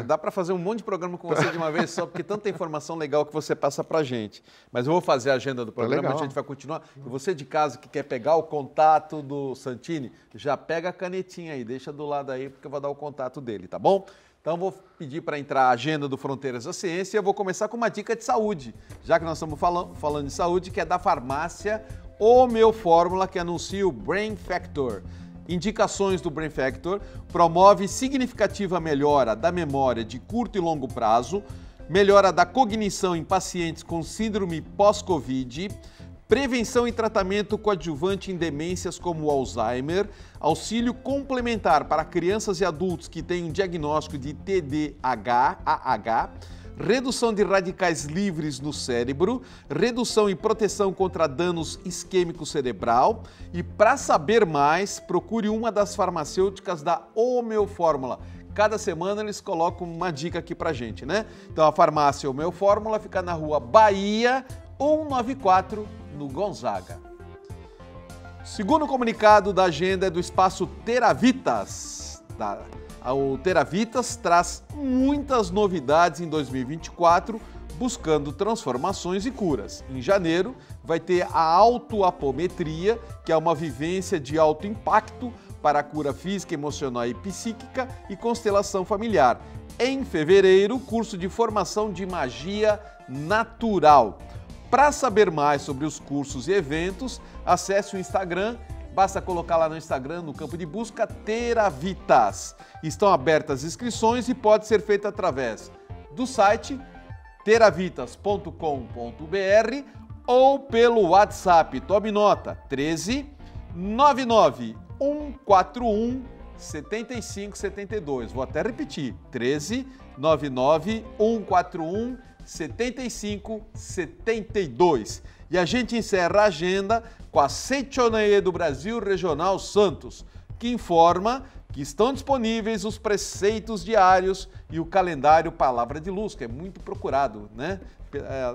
Dá para fazer um monte de programa com você de uma vez só, porque tanta informação legal que você passa para a gente. Mas eu vou fazer a agenda do programa, a gente vai continuar. E você de casa que quer pegar o contato do Santini, já pega a canetinha aí, deixa do lado aí, porque eu vou dar o contato dele, tá bom? Então, vou pedir para entrar a agenda do Fronteiras da Ciência e eu vou começar com uma dica de saúde, já que nós estamos falando de saúde, que é da farmácia Homeofórmula, que anuncia o Brain Factor. Indicações do Brain Factor: promove significativa melhora da memória de curto e longo prazo, melhora da cognição em pacientes com síndrome pós-Covid, prevenção e tratamento coadjuvante em demências como o Alzheimer, auxílio complementar para crianças e adultos que têm um diagnóstico de TDAH, redução de radicais livres no cérebro, redução e proteção contra danos isquêmicos cerebral. E para saber mais, procure uma das farmacêuticas da Homeofórmula. Cada semana eles colocam uma dica aqui pra gente, né? Então a farmácia Homeofórmula fica na rua Bahia 194, no Gonzaga. Segundo comunicado da agenda é do Espaço Teravitas. O Teravitas traz muitas novidades em 2024, buscando transformações e curas. Em janeiro, vai ter a autoapometria, que é uma vivência de alto impacto para a cura física, emocional e psíquica e constelação familiar. Em fevereiro, curso de formação de magia natural. Para saber mais sobre os cursos e eventos, acesse o Instagram, basta colocar lá no Instagram, no campo de busca, Teravitas. Estão abertas inscrições e pode ser feito através do site teravitas.com.br ou pelo WhatsApp. Tome nota, 13 99 141 7572. Vou até repetir, 13 99 141 7572. E a gente encerra a agenda com a Seitonoye do Brasil Regional Santos, que informa que estão disponíveis os preceitos diários e o calendário Palavra de Luz, que é muito procurado, né,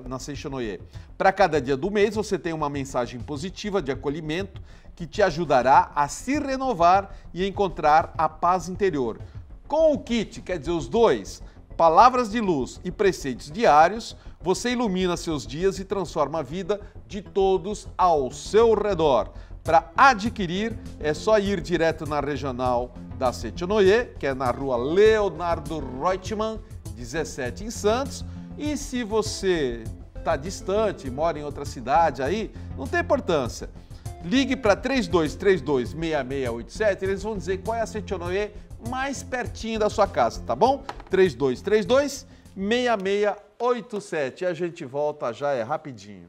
na Seitonoye. Para cada dia do mês, você tem uma mensagem positiva de acolhimento que te ajudará a se renovar e encontrar a paz interior. Com o kit, quer dizer, os dois, Palavras de Luz e preceitos diários, você ilumina seus dias e transforma a vida de todos ao seu redor. Para adquirir, é só ir direto na regional da Seitonoye, que é na rua Leonardo Reutemann, 17 em Santos. E se você está distante, mora em outra cidade aí, não tem importância. Ligue para 3232-6687, eles vão dizer qual é a Seitonoye mais pertinho da sua casa, tá bom? 3232-6687. E a gente volta já, é rapidinho.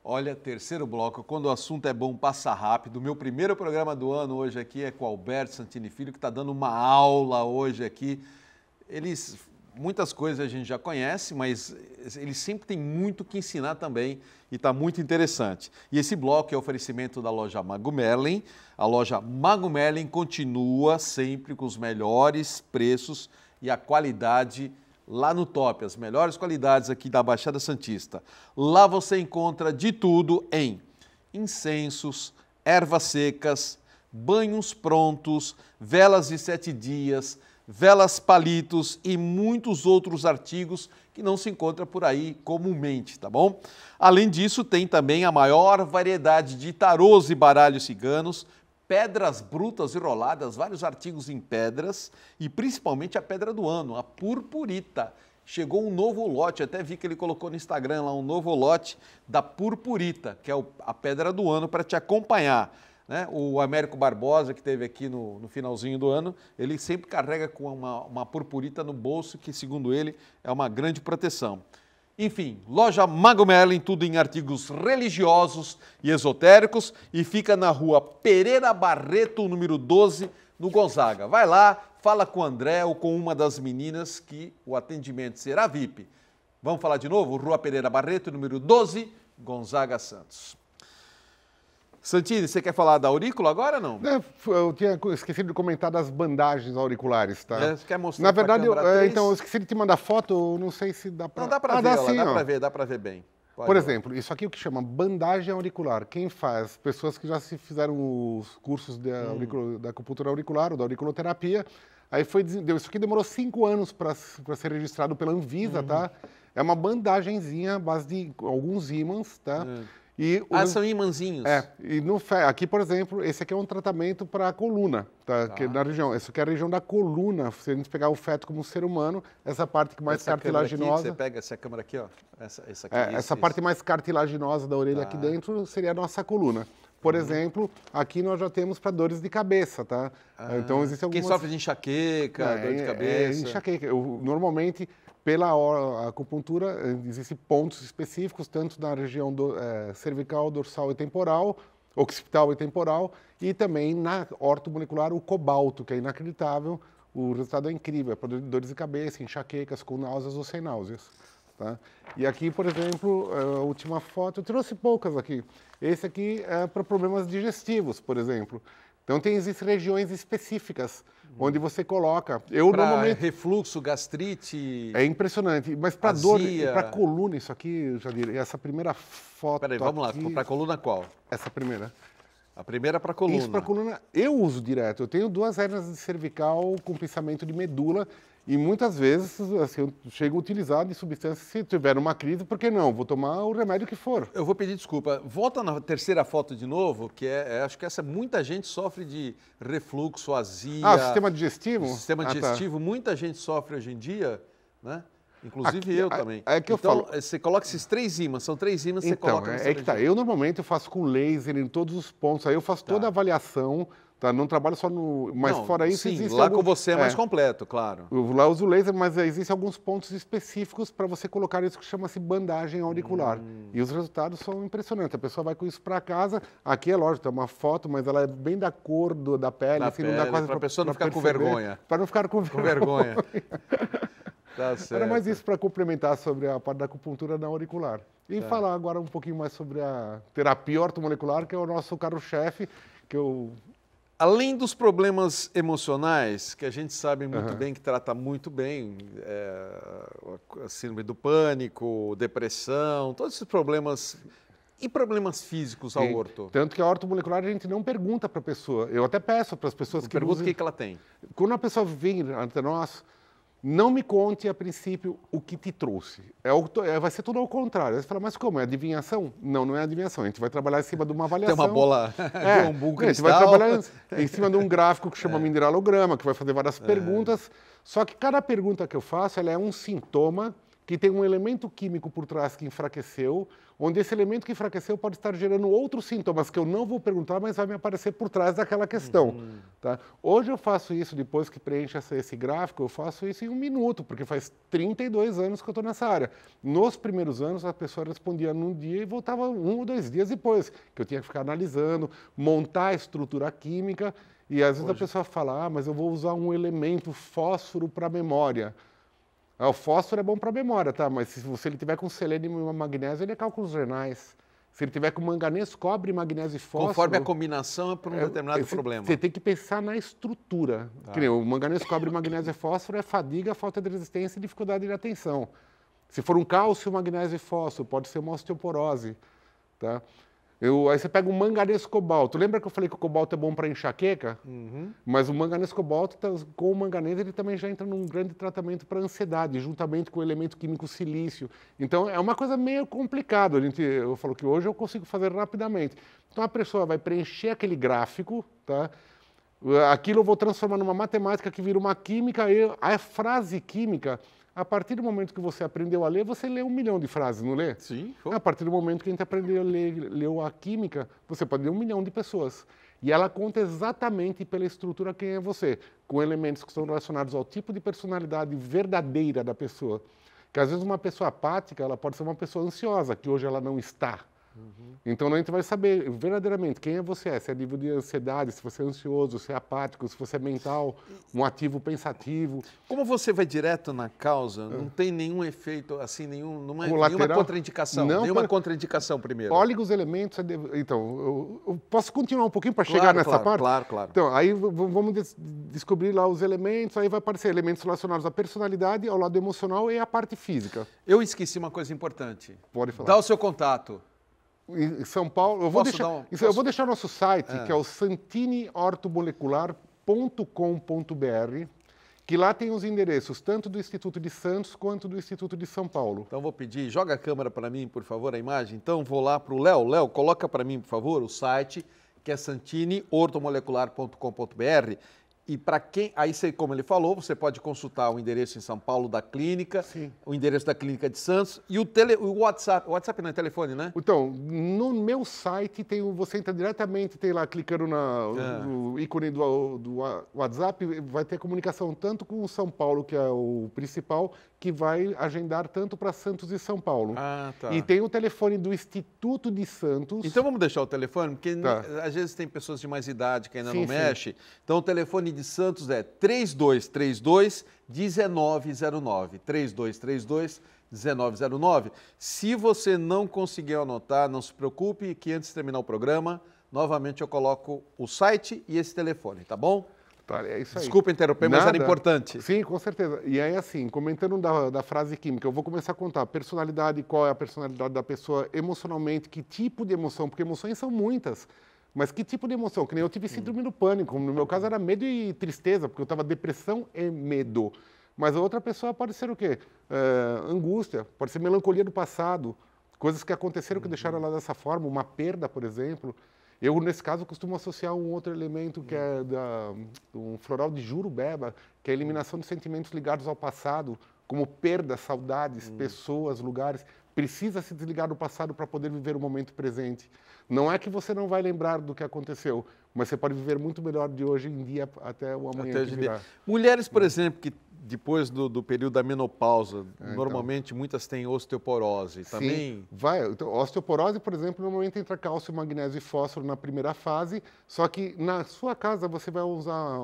Olha, terceiro bloco, quando o assunto é bom, passa rápido. O meu primeiro programa do ano hoje aqui é com o Alberto Santini Filho, que está dando uma aula hoje aqui. Muitas coisas a gente já conhece, mas ele sempre tem muito que ensinar também e está muito interessante. E esse bloco é oferecimento da loja Mago Merlin. A loja Mago Merlin continua sempre com os melhores preços e a qualidade lá no top, as melhores qualidades aqui da Baixada Santista. Lá você encontra de tudo em incensos, ervas secas, banhos prontos, velas de 7 dias, velas palitos e muitos outros artigos que não se encontra por aí comumente, tá bom? Além disso, tem também a maior variedade de tarôs e baralhos ciganos, pedras brutas e roladas, vários artigos em pedras e principalmente a pedra do ano, a purpurita. Chegou um novo lote, até vi que ele colocou no Instagram lá um novo lote da purpurita, que é a pedra do ano para te acompanhar. Né? O Américo Barbosa, que esteve aqui no finalzinho do ano, ele sempre carrega com uma purpurita no bolso, que segundo ele é uma grande proteção. Enfim, loja Mago Merlin, tudo em artigos religiosos e esotéricos e fica na rua Pereira Barreto, número 12, no Gonzaga. Vai lá, fala com o André ou com uma das meninas que o atendimento será VIP. Vamos falar de novo? Rua Pereira Barreto, número 12, Gonzaga, Santos. Santini, você quer falar da aurícula agora ou não?
Eu tinha esquecido de comentar das bandagens auriculares, tá?
Você quer mostrar?
Na verdade, então, eu esqueci de te mandar foto, não sei se dá para...
Não, dá para ver, sim, dá para ver bem.
Por exemplo, isso aqui é o que chama bandagem auricular. Quem faz? Pessoas que já se fizeram os cursos da acupuntura auricular ou da auriculoterapia. Aí isso aqui demorou 5 anos para ser registrado pela Anvisa, tá? É uma bandagenzinha à base de alguns ímãs, tá?
São imãzinhos.
Aqui, por exemplo, esse aqui é um tratamento para a coluna, tá? Que na região. Essa aqui é a região da coluna. Se a gente pegar o feto como ser humano, essa parte que mais cartilaginosa.
Você pega essa câmera aqui, ó.
Essa parte mais cartilaginosa da orelha aqui dentro seria a nossa coluna. Por exemplo, aqui nós já temos para dores de cabeça, tá? Então existe algumas...
Quem sofre de enxaqueca, dor de cabeça.
Enxaqueca. Normalmente, pela acupuntura, existem pontos específicos, tanto na região cervical, dorsal e temporal, occipital e temporal, e também na ortomolecular, o cobalto, que é inacreditável, o resultado é incrível, é para dores de cabeça, enxaquecas, com náuseas ou sem náuseas. Tá? E aqui, por exemplo, a última foto, eu trouxe poucas aqui. Esse aqui é para problemas digestivos, por exemplo. Então, existem regiões específicas onde você coloca. Eu normalmente...
refluxo, gastrite...
É impressionante. Mas para dor,
azia...
para coluna, isso aqui, Jadir, essa primeira foto
Peraí, vamos
aqui,
lá. Para coluna qual?
Essa primeira.
A primeira para coluna.
Isso para coluna, eu uso direto. Eu tenho 2 hérnias de cervical com pensamento de medula e muitas vezes assim, eu chego a utilizar de substância se tiver uma crise, por que não? Vou tomar o remédio que for.
Eu vou pedir desculpa. Volta na terceira foto de novo, que acho que muita gente sofre de refluxo, azia...
Ah, sistema digestivo?
Sistema digestivo,
tá.
Muita gente sofre hoje em dia, né? Inclusive eu também.
É que eu
então,
falo.
Você coloca esses 3 ímãs, são 3 ímãs que você coloca nessa
que tá. Eu normalmente eu faço com laser em todos os pontos, aí eu faço toda a avaliação, tá? Não trabalho só no... Mas
não,
fora isso,
sim,
existe
lá com você é mais completo, claro.
Eu lá uso laser, mas existem alguns pontos específicos para você colocar isso que chama-se bandagem auricular. E os resultados são impressionantes. A pessoa vai com isso para casa, aqui é lógico, tem uma foto, mas ela é bem da cor da pele, assim, não dá quase
para a pessoa não ficar
perceber,
com vergonha.
Para não ficar com
vergonha. Tá certo.
Era mais isso para complementar sobre a parte da acupuntura na auricular. E falar agora um pouquinho mais sobre a terapia ortomolecular, que é o nosso carro-chefe, que eu...
Além dos problemas emocionais, que a gente sabe muito bem, que trata muito bem, a síndrome do pânico, depressão, todos esses problemas... E problemas físicos ao orto?
Tanto que a ortomolecular a gente não pergunta para a pessoa. Eu até peço para as pessoas que
pergunta o que ela tem.
Quando a pessoa vem ante nós, não me conte a princípio o que te trouxe. Vai ser tudo ao contrário. Você fala, mas como? É adivinhação? Não, não é adivinhação. A gente vai trabalhar em cima de uma avaliação.
Tem uma bola de umbu cristal.
A gente vai trabalhar em cima de um gráfico que chama mineralograma, que vai fazer várias perguntas. Só que cada pergunta que eu faço, ela é um sintoma que tem um elemento químico por trás que enfraqueceu, onde esse elemento que enfraqueceu pode estar gerando outros sintomas que eu não vou perguntar, mas vai me aparecer por trás daquela questão. Tá? Hoje eu faço isso, depois que preenche esse gráfico, eu faço isso em 1 minuto, porque faz 32 anos que eu estou nessa área. Nos primeiros anos, a pessoa respondia num dia e voltava 1 ou 2 dias depois, que eu tinha que ficar analisando, montar a estrutura química, e às vezes a pessoa fala, mas eu vou usar um elemento fósforo para memória. O fósforo é bom para a memória, tá? Mas se ele tiver com selênio e magnésio, ele é cálculos renais. Se ele tiver com manganês, cobre, magnésio e fósforo...
Conforme a combinação é para um determinado problema.
Você tem que pensar na estrutura. Tá. Que nem o manganês, cobre, magnésio e fósforo é fadiga, falta de resistência e dificuldade de atenção. Se for um cálcio, magnésio e fósforo, pode ser uma osteoporose. Tá? Aí você pega o manganês cobalto. Lembra que eu falei que o cobalto é bom para enxaqueca? Mas o manganês cobalto, com o manganês, ele também já entra num grande tratamento para ansiedade, juntamente com o elemento químico silício. Então, é uma coisa meio complicada. Eu falo que hoje eu consigo fazer rapidamente. Então, a pessoa vai preencher aquele gráfico, tá? Aquilo eu vou transformar numa matemática que vira uma química. A frase química... A partir do momento que você aprendeu a ler, você lê 1 milhão de frases, não lê?
Sim.
A partir do momento que a gente aprendeu a ler, leu a química, você pode ler 1 milhão de pessoas. E ela conta exatamente pela estrutura quem é você, com elementos que são relacionados ao tipo de personalidade verdadeira da pessoa. Que às vezes uma pessoa apática, ela pode ser uma pessoa ansiosa, que hoje ela não está. Então a gente vai saber verdadeiramente quem é você, se é nível de ansiedade, se você é ansioso, se é apático, se você é mental, um ativo pensativo.
Como você vai direto na causa, não tem nenhum efeito, assim, nenhuma contraindicação. Nenhuma contraindicação primeiro.
Olhe os elementos. Então, eu posso continuar um pouquinho para chegar nessa parte?
Claro.
Então, aí vamos descobrir lá os elementos, aí vai aparecer elementos relacionados à personalidade, ao lado emocional e à parte física.
Eu esqueci uma coisa importante.
Pode falar.
Dá o seu contato.
Em São Paulo, eu vou deixar nosso site, que é o santiniortomolecular.com.br, que lá tem os endereços tanto do Instituto de Santos quanto do Instituto de São Paulo.
Então vou pedir, joga a câmera para mim, por favor, a imagem. Então vou lá para o Léo. Léo, coloca para mim, por favor, o site, que é santiniortomolecular.com.br. E para quem, aí como ele falou, você pode consultar o endereço em São Paulo da clínica, o endereço da clínica de Santos e o WhatsApp. O WhatsApp não é telefone, né?
Então, no meu site você entra diretamente, tem lá, clicando no ícone do WhatsApp, vai ter comunicação tanto com o São Paulo, que é o principal, que vai agendar tanto para Santos e São Paulo.
Tá.
E tem o telefone do Instituto de Santos.
Então vamos deixar o telefone, porque às vezes tem pessoas de mais idade que ainda não mexe. Então o telefone de Santos é 3232-1909. 3232-1909. Se você não conseguiu anotar, não se preocupe, que antes de terminar o programa, novamente eu coloco o site e esse telefone, tá bom?
Tá, é isso aí.
Desculpa interromper, mas era importante.
Sim, com certeza. E aí, assim, comentando da frase química, eu vou começar a contar personalidade, qual é a personalidade da pessoa emocionalmente, que tipo de emoção, porque emoções são muitas. Mas que tipo de emoção? Que nem eu tive síndrome do pânico. No meu caso era medo e tristeza, porque eu estava depressão e medo. Mas a outra pessoa pode ser o quê? Angústia, pode ser melancolia do passado, coisas que aconteceram que deixaram ela dessa forma, uma perda, por exemplo. Eu, nesse caso, costumo associar um outro elemento que é um floral de jurubeba, que é a eliminação de sentimentos ligados ao passado, como perdas, saudades, pessoas, lugares. Precisa se desligar do passado para poder viver o momento presente. Não é que você não vai lembrar do que aconteceu, mas você pode viver muito melhor de hoje em dia até o amanhã que virá.
Mulheres, por exemplo, que depois do período da menopausa, normalmente muitas têm osteoporose também.
Sim, vai. Então, osteoporose, por exemplo, normalmente entra cálcio, magnésio e fósforo na primeira fase, só que na sua casa você vai usar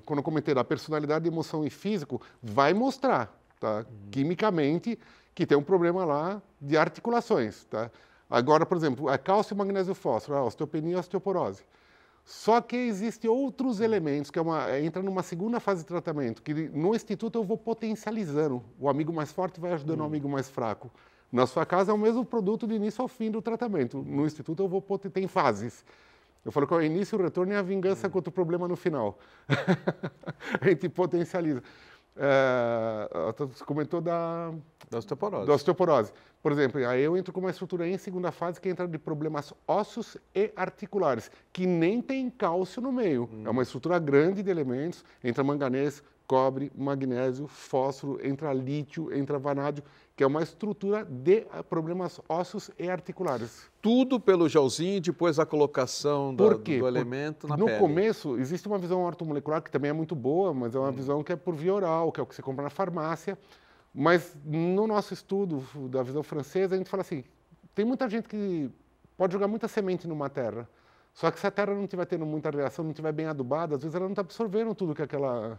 quando eu comentei da personalidade, emoção e físico, vai mostrar, tá? Quimicamente, que tem um problema lá de articulações, tá? Agora, por exemplo, é cálcio, magnésio e fósforo, osteopenia e osteoporose. Só que existem outros elementos, que entra numa segunda fase de tratamento, que no instituto eu vou potencializando. O amigo mais forte vai ajudando o amigo mais fraco. Na sua casa é o mesmo produto de início ao fim do tratamento. No instituto eu vou tem fases. Eu falo que o início, o retorno e a vingança contra o problema no final. A gente potencializa. Você comentou da osteoporose. Por exemplo, aí eu entro com uma estrutura em segunda fase que entra de problemas ósseos e articulares, que nem tem cálcio no meio. É uma estrutura grande de elementos, entra manganês, cobre, magnésio, fósforo, entra lítio, entra vanádio, que é uma estrutura de problemas ósseos e articulares.
Tudo pelo gelzinho, depois a colocação do elemento na pele.
No começo, existe uma visão ortomolecular que também é muito boa, mas é uma visão que é por via oral, que é o que você compra na farmácia. Mas no nosso estudo da visão francesa, a gente fala assim, tem muita gente que pode jogar muita semente numa terra, só que se a terra não estiver tendo muita reação, não estiver bem adubada, às vezes ela não está absorvendo tudo que aquela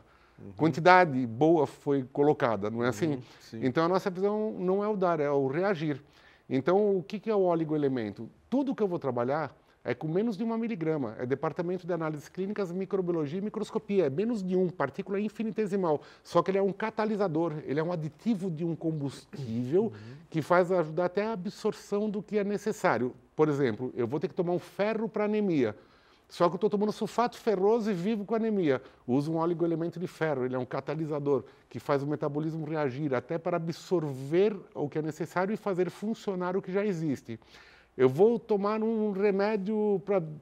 quantidade boa foi colocada, não é assim?
Sim.
Então a nossa visão não é o dar, é o reagir. Então o que é o oligoelemento? Tudo que eu vou trabalhar é com menos de 1 miligrama, é departamento de análises clínicas, microbiologia e microscopia, é menos de 1, partícula infinitesimal, só que ele é um catalisador, ele é um aditivo de um combustível que faz ajudar até a absorção do que é necessário. Por exemplo, eu vou ter que tomar um ferro para anemia, só que eu estou tomando sulfato ferroso e vivo com anemia. Uso um oligoelemento de ferro, ele é um catalisador que faz o metabolismo reagir até para absorver o que é necessário e fazer funcionar o que já existe. Eu vou tomar um remédio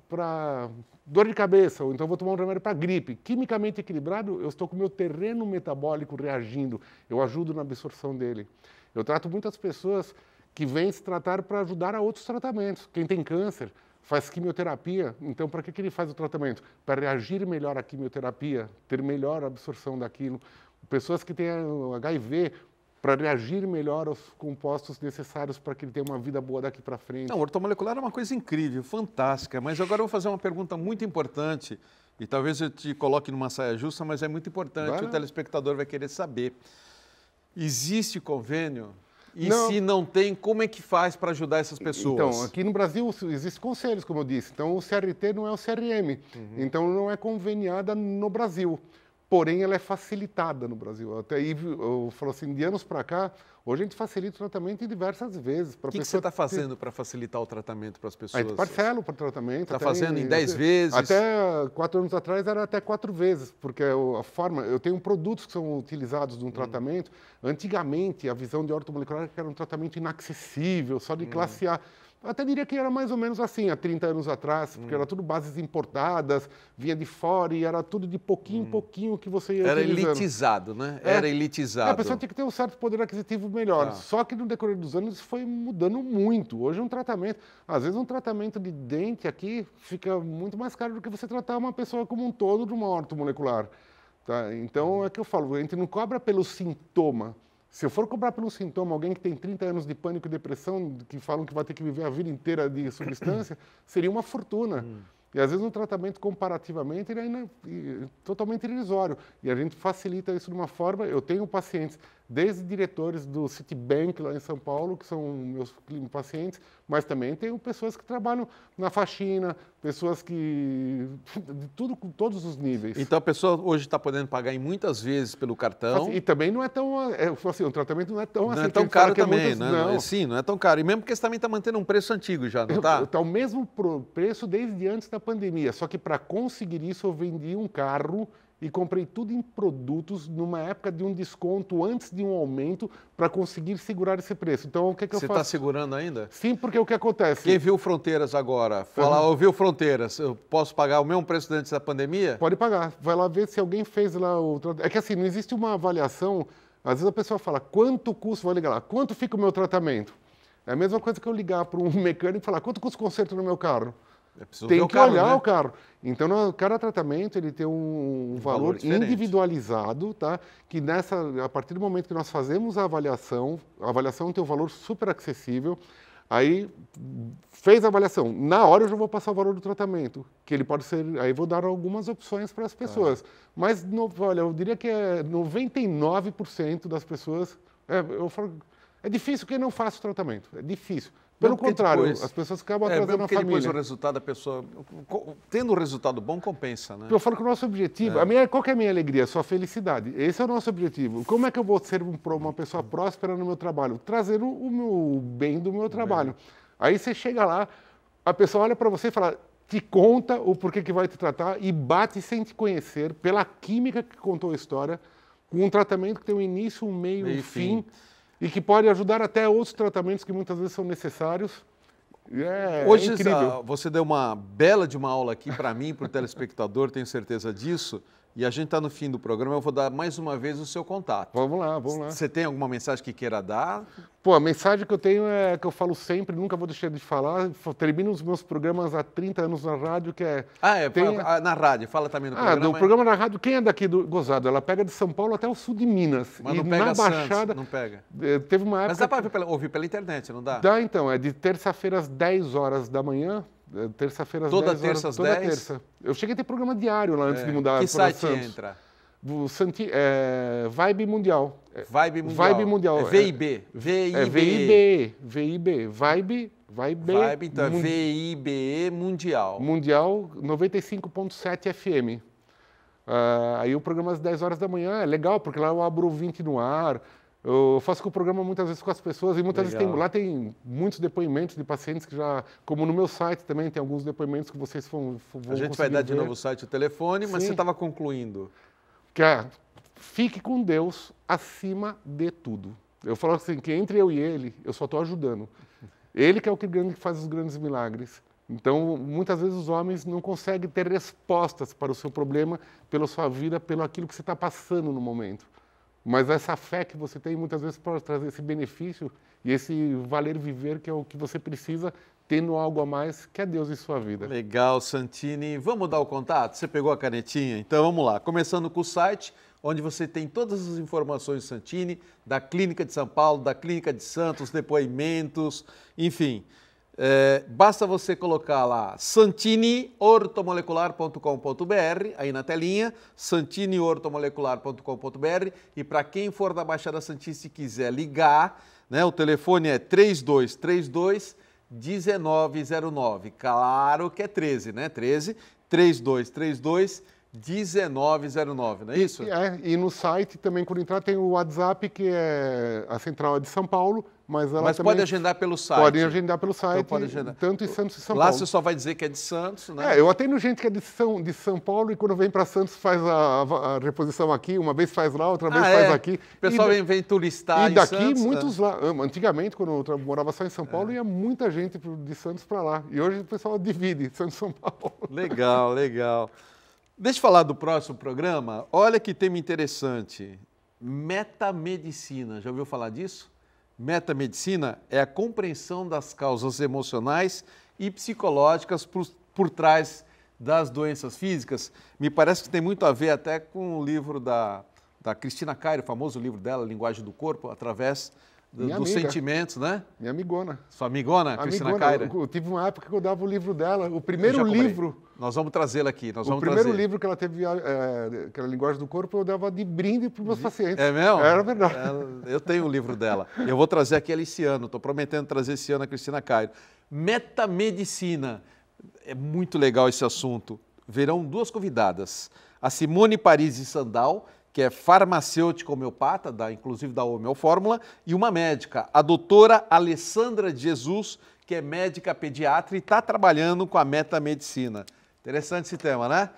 para dor de cabeça, ou então vou tomar um remédio para gripe. Quimicamente equilibrado, eu estou com o meu terreno metabólico reagindo, eu ajudo na absorção dele. Eu trato muitas pessoas que vêm se tratar para ajudar a outros tratamentos. Quem tem câncer faz quimioterapia, então para que ele faz o tratamento? Para reagir melhor à quimioterapia, ter melhor absorção daquilo. Pessoas que têm HIV, para reagir melhor aos compostos necessários para que ele tenha uma vida boa daqui para frente.
Não, o ortomolecular é uma coisa incrível, fantástica, mas agora eu vou fazer uma pergunta muito importante, e talvez eu te coloque numa saia justa, mas é muito importante, o telespectador vai querer saber. Existe convênio? E não. Se não tem, como é que faz para ajudar essas pessoas?
Então, aqui no Brasil existem conselhos, como eu disse. Então, o CRT não é o CRM. Então, não é conveniada no Brasil. Porém, ela é facilitada no Brasil. Até aí, eu falo assim, de anos para cá, hoje a gente facilita o tratamento em diversas vezes.
O que você está fazendo para facilitar o tratamento para as pessoas?
A gente parcela para o tratamento.
Está fazendo em 10 vezes?
Até 4 anos atrás era até 4 vezes, porque a forma... Eu tenho produtos que são utilizados num tratamento. Antigamente, a visão de ortomolecular era um tratamento inacessível, só de classe A. Eu até diria que era mais ou menos assim, há 30 anos atrás, porque era tudo bases importadas, vinha de fora e era tudo de pouquinho em pouquinho que você ia utilizando.
Era elitizado, né? Era elitizado.
A pessoa tinha que ter um certo poder aquisitivo melhor. Só que no decorrer dos anos isso foi mudando muito. Hoje um tratamento, às vezes um tratamento de dente aqui fica muito mais caro do que você tratar uma pessoa como um todo de uma ortomolecular. Tá? Então é que eu falo, a gente não cobra pelo sintoma. Se eu for cobrar pelo sintoma, alguém que tem 30 anos de pânico e depressão, que falam que vai ter que viver a vida inteira de substância, seria uma fortuna. E às vezes um tratamento comparativamente ele é totalmente irrisório. E a gente facilita isso de uma forma... Eu tenho pacientes desde diretores do Citibank lá em São Paulo, que são meus pacientes, mas também tenho pessoas que trabalham na faxina, pessoas que... de tudo, com todos os níveis.
Então a pessoa hoje está podendo pagar em muitas vezes pelo cartão.
E também não é tão... assim, o tratamento não é tão assim.
Não é tão caro também,
muitas,
né?
não.
Sim, não é tão caro. E mesmo porque você também está mantendo um preço antigo já, não está?
Está o mesmo preço desde antes da pandemia, só que para conseguir isso eu vendi um carro e comprei tudo em produtos numa época de um desconto antes de um aumento para conseguir segurar esse preço. Então, o que eu faço?
Você está segurando ainda?
Sim, porque o que acontece?
Quem viu Fronteiras agora, ouviu Fronteiras, eu posso pagar o mesmo preço antes da pandemia?
Pode pagar. Vai lá ver se alguém fez lá o... É que assim, não existe uma avaliação. Às vezes a pessoa fala, quanto custa, vou ligar lá, quanto fica o meu tratamento? É a mesma coisa que eu ligar para um mecânico e falar, quanto custa o conserto no meu carro? Tem que olhar o carro. Então, cada tratamento ele tem um valor individualizado, tá? Que a partir do momento que nós fazemos a avaliação tem um valor super acessível. Aí, fez a avaliação. Na hora eu já vou passar o valor do tratamento, que ele pode ser... Aí vou dar algumas opções para as pessoas. Mas, olha, eu diria que 99% das pessoas... Eu falo, é difícil quem não faça o tratamento. É difícil. Pelo contrário, depois, as pessoas acabam trazendo a família.
Depois o resultado da pessoa, tendo um resultado bom, compensa, né?
Eu falo que o nosso objetivo, qual que é a minha alegria? A sua felicidade. Esse é o nosso objetivo. Como é que eu vou ser uma pessoa próspera no meu trabalho? Trazer o bem do meu trabalho. Aí você chega lá, a pessoa olha para você e fala, te conta o porquê que vai te tratar e bate sem te conhecer, pela química que contou a história, com um tratamento que tem um início, um meio, um fim. E que pode ajudar até outros tratamentos que muitas vezes são necessários.
Hoje,
incrível.
Você deu uma bela de uma aula aqui para mim, para o telespectador, tenho certeza disso. E a gente está no fim do programa, eu vou dar mais uma vez o seu contato.
Vamos lá.
Você tem alguma mensagem que queira dar?
Pô, a mensagem que eu tenho é que eu falo sempre, nunca vou deixar de falar. Termino os meus programas há 30 anos na rádio, que é...
na rádio, fala também no programa.
Do programa na rádio, quem é daqui do Gozado? Ela pega de São Paulo até o sul de Minas.
Mas não pega
na Baixada,
Santos, não pega.
Teve uma época...
Mas dá para ouvir pela internet, não dá?
Dá, então. É de terça-feira às 10 horas da manhã. Terça-feira às 10 horas.
Toda terça às 10?
Terça. Eu cheguei a ter programa diário lá antes de mudar
que
para
site
Santos.
entra?
Vibe Mundial.
Vibe Mundial.
Vibe Mundial.
VIB.
VIB. Vibe,
então
é
VIBE Mundial.
Mundial 95.7 FM. Aí o programa às 10 horas da manhã é legal, porque lá eu abro o 20 no ar. Eu faço o programa muitas vezes com as pessoas e muitas vezes lá tem muitos depoimentos de pacientes que já, como no meu site também tem alguns depoimentos que vocês vão
A gente vai dar de novo o site e o telefone, mas você estava concluindo.
Que fique com Deus acima de tudo. Eu falo assim, que entre eu e ele, eu só estou ajudando. Ele que é o que faz os grandes milagres. Então, muitas vezes os homens não conseguem ter respostas para o seu problema, pela sua vida, pelo aquilo que você está passando no momento. Mas essa fé que você tem, muitas vezes pode trazer esse benefício e esse valer viver, que é o que você precisa, tendo algo a mais, que é Deus em sua vida.
Legal, Santini. Vamos dar o contato? Você pegou a canetinha? Então vamos lá. Começando com o site, onde você tem todas as informações do Santini, da Clínica de São Paulo, da Clínica de Santos, depoimentos, enfim. Basta você colocar lá santiniortomolecular.com.br, aí na telinha, santiniortomolecular.com.br, e para quem for da Baixada Santista e quiser ligar, né, o telefone é 3232-1909. Claro que é 13, né? 3232-1909, não é isso?
E no site também, quando entrar, tem o WhatsApp, que é a central de São Paulo, mas ela também...
pode agendar pelo site.
Pode agendar pelo site,
então pode agendar.
Tanto em Santos e São Paulo.
Lá você só vai dizer que é de Santos, né?
Eu atendo gente que é de São Paulo e quando vem para Santos faz a reposição aqui, uma vez faz lá, outra vez faz aqui.
O pessoal vem turistar
e daqui,
em Santos.
muitos lá. Antigamente, quando eu morava só em São Paulo, ia muita gente de Santos para lá. E hoje o pessoal divide Santos e São Paulo.
Legal, legal. Deixa eu falar do próximo programa. Olha que tema interessante. Metamedicina. Já ouviu falar disso? Metamedicina é a compreensão das causas emocionais e psicológicas por trás das doenças físicas. Me parece que tem muito a ver até com o livro da Cristina Cairo, o famoso livro dela, Linguagem do Corpo, através dos sentimentos, né?
Minha amigona.
Sua amigona, Cristina Caira?
Eu tive uma época que eu dava o livro dela, o primeiro livro...
Nós vamos trazê-la aqui,
O primeiro livro que ela teve, que era Linguagem do Corpo, eu dava de brinde para os meus pacientes.
É mesmo?
Era verdade.
Eu tenho um livro dela. Eu vou trazer aqui ela esse ano, estou prometendo trazer esse ano a Cristina Cairo. Metamedicina. É muito legal esse assunto. Verão duas convidadas. A Simone Parisi Sandal, que é farmacêutica homeopata, inclusive da Homeofórmula, e uma médica, a doutora Alessandra de Jesus, que é médica pediatra e está trabalhando com a metamedicina. Interessante esse tema, né?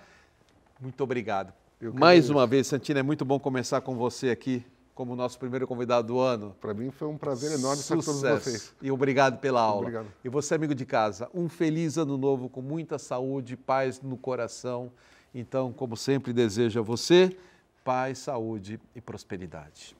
Muito obrigado. Mais uma vez, Santini, é muito bom conversar com você aqui como nosso primeiro convidado do ano.
Para mim foi um prazer enorme estar com todos vocês.
E obrigado pela aula.
Obrigado.
E você, amigo de casa, um feliz ano novo com muita saúde, paz no coração. Então, como sempre, desejo a você paz, saúde e prosperidade.